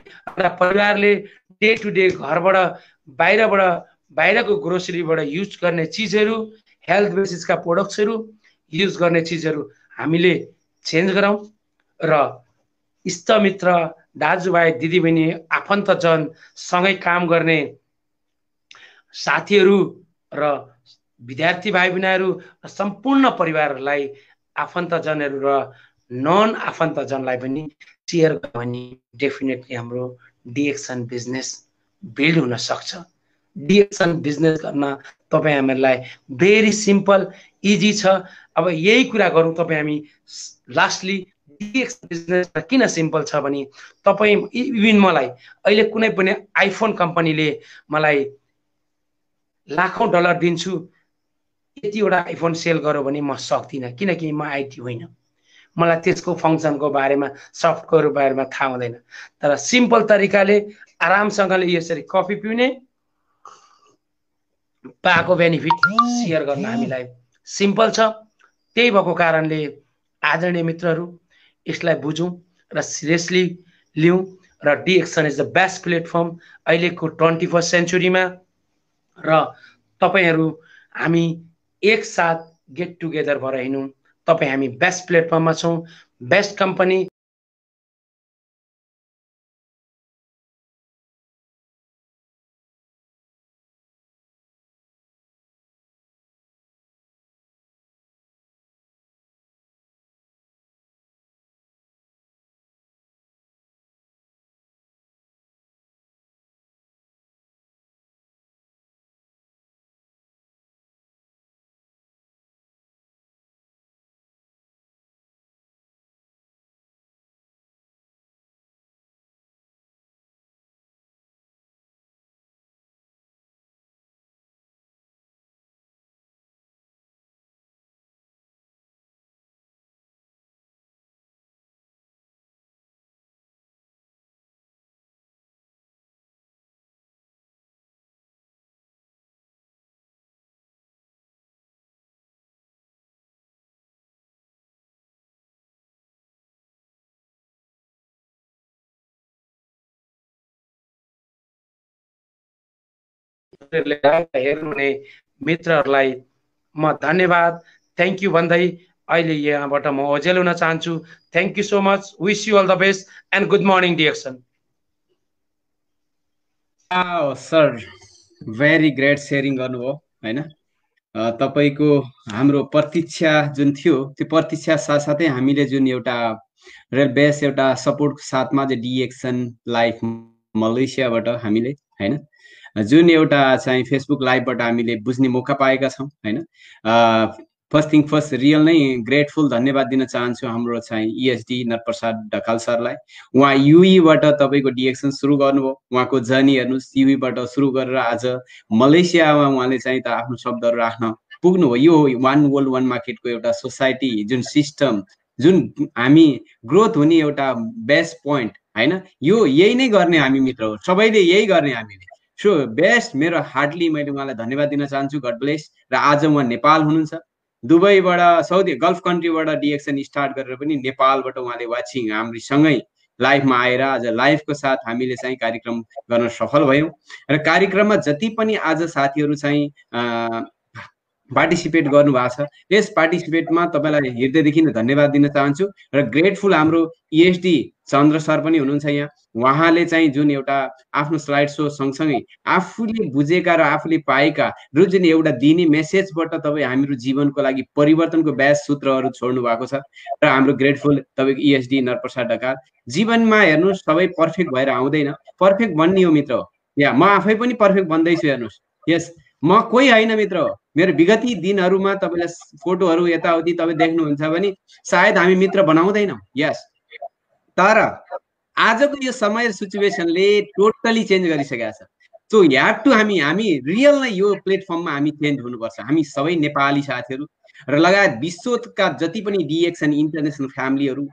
परिवारले डे टु डे घरबाट बाहिरको ग्रोसरीबाट युज गर्ने चिजहरू हेल्थ बेसिसका प्रोडक्ट्सहरू युज गर्ने चिजहरू हामीले चेन्ज गरौँ र इष्टमित्र दाजुभाइ दिदीबहिनी आफन्तजन सँगै काम गर्ने साथीहरू र विद्यार्थी भाइ बहिनीहरू र सम्पूर्ण परिवारहरूलाई आफन्तजनहरू र नन आफन्तजनलाई पनि सेयर गर्यो भने डेफिनेटली हाम्रो डिएक्सन बिजनेस बिल्ड हुन सक्छ डिएक्सन बिजनेस गर्न तपाईँ हामीहरूलाई भेरी सिम्पल इजी छ अब यही कुरा गरौँ तपाईँ हामी लास्टली डिएक्सन बिजनेस किन सिम्पल छ भने तपाईँ इभन मलाई अहिले कुनै पनि आइफोन कम्पनीले मलाई लाखौं डलर दिन्छु यतिवटा आइफोन सेल गर्यो भने म सक्दिनँ किनकि म आइटी होइन मलाई त्यसको फङ्सनको बारेमा सफ्टवेयरको बारेमा थाहा हुँदैन तर सिम्पल तरिकाले आरामसँगले यसरी कफी पिउने पाएको बेनिफिट सेयर गर्न हामीलाई सिम्पल छ त्यही भएको कारणले आदरणीय मित्रहरू यसलाई बुझौँ र सिरियसली लिउँ र DXN is the best platform अहिलेको 21st सेन्चुरीमा र तपाईहरू हामी एकसाथ गेट टुगेदर भएर हिँडौँ तपाईँ हामी बेस्ट प्लेटफर्ममा छौँ बेस्ट कम्पनी हेर्नुहुने मित्रहरूलाई म धन्यवाद थ्याङ्क यू भन्दै अहिले यहाँबाट म ओझेल हुन चाहन्छु thank you so much wish you all the best and good morning DXN sir very great sharing गर्नुभयो हैन तपाईको हाम्रो प्रतीक्षा जुन थियो त्यो प्रतीक्षा साथसाथै हामीले जुन एउटा रेल बेस एउटा सपोर्टको साथमा चाहिँ डिएक्सन लाइफ मलेसियाबाट हामीले हैन जुन एउटा चाहिँ फेसबुक लाइभबाट हामीले बुझ्ने मौका पाएका छौँ हैन फर्स्ट थिङ फर्स्ट रियल नै ग्रेटफुल धन्यवाद दिन चाहन्छु हाम्रो चाहिँ इएसडी नरप्रसाद ढकाल सरलाई उहाँ युईबाट तपाईँको डिएक्सन सुरु गर्नुभयो उहाँको जर्नी हेर्नुहोस् युईबाट सुरु गरेर आज मलेसियामा उहाँले चाहिँ त आफ्नो शब्दहरू राख्न पुग्नुभयो यो वान वर्ल्ड वान मार्केटको एउटा सोसाइटी जुन सिस्टम जुन हामी ग्रोथ हुने एउटा बेस्ट पोइन्ट हैन यो यही नै गर्ने हामी मित्र हो सबैले यही गर्ने हामीले सो बेस्ट मेरो हार्डली मैले उहाँलाई धन्यवाद दिन चाहन्छु गड ब्लेस र आज उहाँ नेपाल हुनुहुन्छ दुबईबाट साउदी गल्फ कन्ट्रीबाट डिएक्सन स्टार्ट गरेर पनि नेपालबाट उहाँले वाचिङ हामीसँगै लाइभमा आएर आज लाइभको साथ हामीले चाहिँ कार्यक्रम गर्न सफल भयौँ र कार्यक्रममा जति पनि आज साथीहरू चाहिँ पार्टिसिपेट गर्नुभएको छ यस पार्टिसिपेटमा तपाईँलाई हृदयदेखि धन्यवाद दिन चाहन्छु र ग्रेटफुल हाम्रो ESD चन्द्र सर पनि हुनुहुन्छ यहाँ उहाँले चाहिँ जुन एउटा आफ्नो स्लाइड सो सँगसँगै आफूले बुझेका र आफूले पाएका र जुन एउटा दिने मेसेजबाट तपाईँ हाम्रो जीवनको लागि परिवर्तनको ब्याज सूत्रहरू छोड्नु भएको छ र हाम्रो ग्रेटफुल तपाईँको ESD नरप्रसाद ढकाल जीवनमा हेर्नुहोस् सबै पर्फेक्ट भएर आउँदैन पर्फेक्ट बन्ने हो मित्र या म आफै पनि पर्फेक्ट बन्दैछु हेर्नुहोस् यस म कोही होइन मित्र मेरो विगती दिनहरूमा तपाईँलाई फोटोहरू यताउति तपाईँ देख्नुहुन्छ भने सायद हामी मित्र बनाउँदैनौँ यस तर आजको यो समय सिचुएसनले टोटली चेन्ज गरिसकेको छ सो ह्याभ टु हामी रियल नै यो प्लेटफर्ममा हामी चेन्ज हुनुपर्छ हामी सबै नेपाली साथीहरू र लगायत विश्वका जति पनि DXN इन्टरनेसनल फ्यामिलीहरू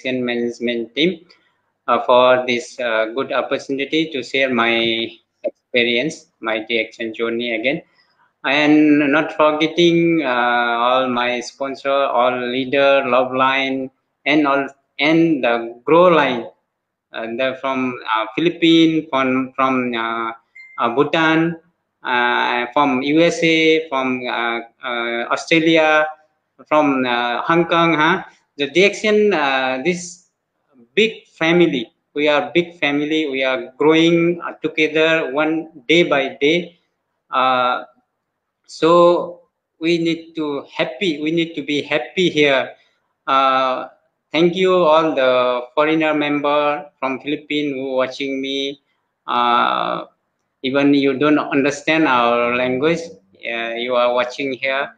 management team for this good opportunity to share my experience, my DXN journey again, and not forgetting all my sponsor, all leader, Loveline, and all and the Grow Line. They're from Philippines, from Bhutan, from USA, from Australia, from Hong Kong. The DXN, this big family. We are big family. We are growing together one day by day. So we need to happy. We need to be happy here. Thank you all the foreigner member from Philippines who watching me. Even you don't understand our language, you are watching here.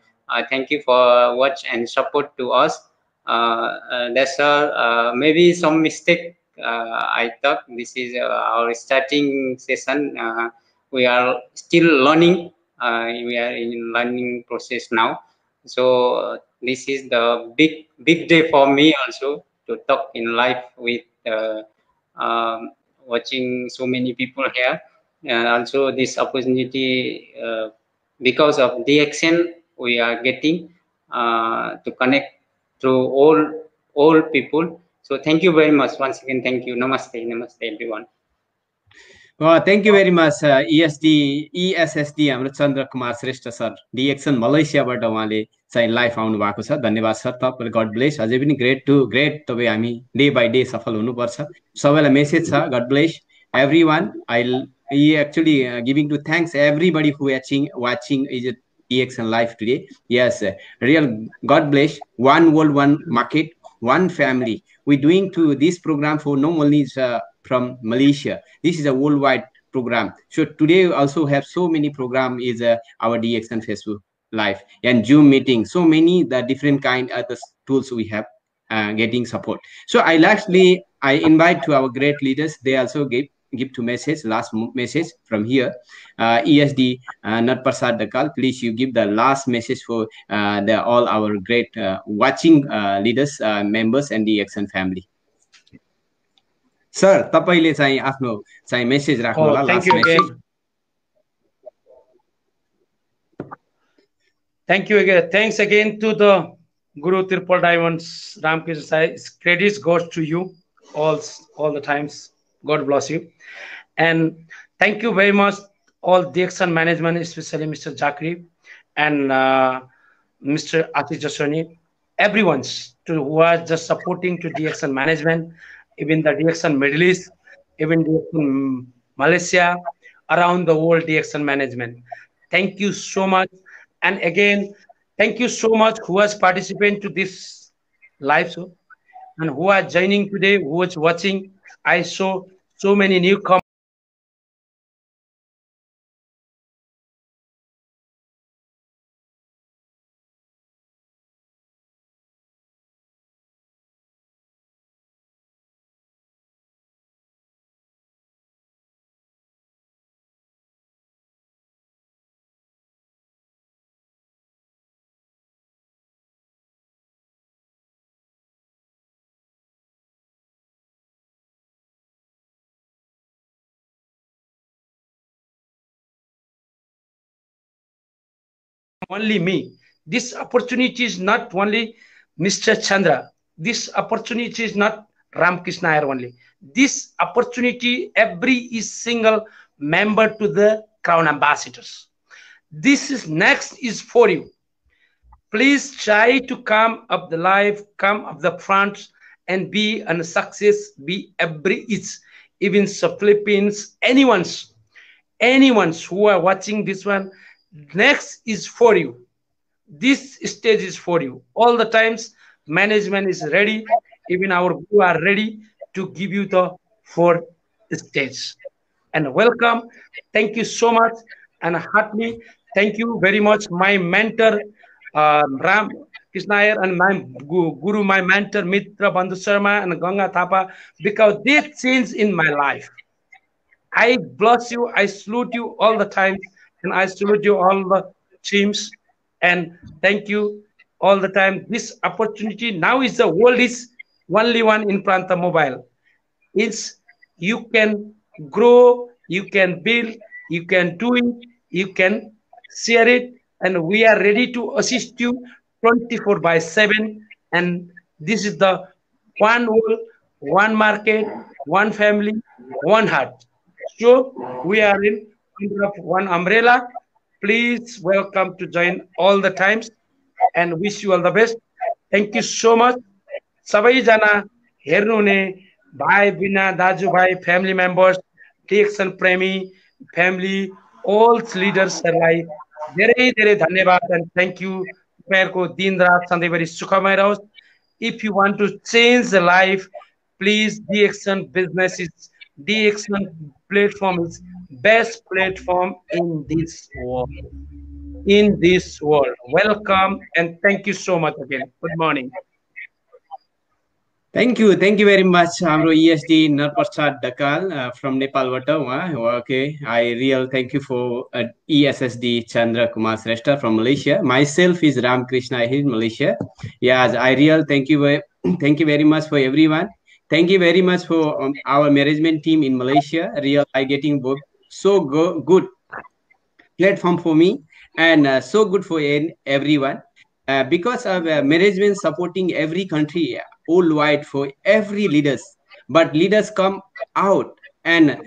Thank you for watch and support to us. That's all. Maybe some mistake I thought. This is our starting session. We are still learning. We are in learning process now. So this is the big day for me also to talk in live with watching so many people here. Also this opportunity because of DXN we are getting to connect through all people. So thank you very much once again. Thank you. Namaste everyone. Thank you very much ESSD हाम्रो Chandra Kumar Shrestha sir DXN मलेसियाबाट उहाँले चाहिँ live आउनु भएको छ धन्यवाद sir तपाईलाई God bless अझै पनि ग्रेट तपाई हामी डे बाइ डे सफल हुनुपर्छ सबैलाई मेसेज छ God bless everyone I actually giving to thanks everybody who watching is DXN live today. Yes, real God bless. One world, one market, one family. We're doing to this program for no only from Malaysia. This is a worldwide program. So today we also have so many program is our DXN Facebook live and Zoom meeting. So many the different kind of the tools we have getting support. So I invite to our great leaders. They also give to message, last message from here. ESD Narprasad Dakal, please you give the last message for all our great watching leaders, members, and the Action family. Sir, तपाईले चाहिँ आफ्नो चाहिँ message राख्नु होला last message. Thank you again. Thanks again to the Guru Tirupal Diamonds Ramkrishna Sai. Credits goes to you all the times. God bless you. And thank you very much all the action management, especially Mr. Jakri and Mr. Atish Jaswani, everyone who are just supporting to the action management, even the DXN Middle East, even DXN Malaysia, around the world DXN management. Thank you so much. And again, thank you so much who has participated to this live show and who are joining today, who is watching. I saw so many newcomers. Only me. This opportunity is not only Mr. Chandra. This opportunity is not Ramkrishna Iyer only. This opportunity, every single member to the Crown Ambassadors. This is next is for you. Please try to come up the live, come up the front, and be a success. Be every it's even the Philippines, anyone's who are watching this one. Next is for you. This stage is for you. All the times, management is ready. Even our guru are ready to give you the fourth stage. And welcome. Thank you so much. And heartily, thank you very much, my mentor, Ram Krishna Iyer, and my guru, my mentor, Mitra Bandhu Sharma and Ganga Thapa, because they changed in my life. I bless you. I salute you all the time. And I salute you all the teams, and thank you all the time. This opportunity now is the world is only one in Pranta Mobile. It's you can grow, you can build, you can do it, you can share it, and we are ready to assist you 24/7. And this is the one world, one market, one family, one heart. So we are in one umbrella. Please welcome to join all the times and wish you all the best. Thank you so much. Sabai jana hernu ne bhai bina daju bhai family members DXN premi family all leaders लाई धेरै धेरै धन्यवाद and thank you. को दिन रात सधैँभरि सुखमय रहोस्. If you want to change the life, please DXN business is DXN platform is best platform in this world. Welcome and thank you so much again. Good morning. Thank you very much, Amro ESD Narprasad Dakal from Nepal. Okay, I real thank you for ESSD Chandra Kumar Sreshta from Malaysia. Myself is Ram Krishna Iyer, Malaysia. Yes, I real thank you very much for everyone. Thank you very much for our management team in Malaysia. Real I getting so good platform for me and so good for everyone because of management supporting every country worldwide for every leaders. But leaders come out and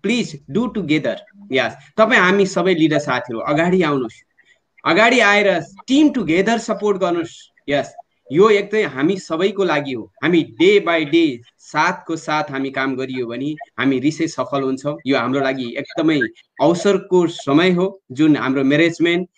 please do together. Yes, तपाईं हामी सबै leader साथीहरु अगाडि आउनुस्. अगाडि आएर team together support गर्नुस्. Yes. यो एक चाहिँ हामी सबैको लागि हो. हामी डे बाइ डे साथको साथ हामी काम गरियो भने हामी रिसै सफल हुन्छौं. यो हाम्रो लागि एकदमै अवसरको समय हो जुन हाम्रो म्यानेजमेन्ट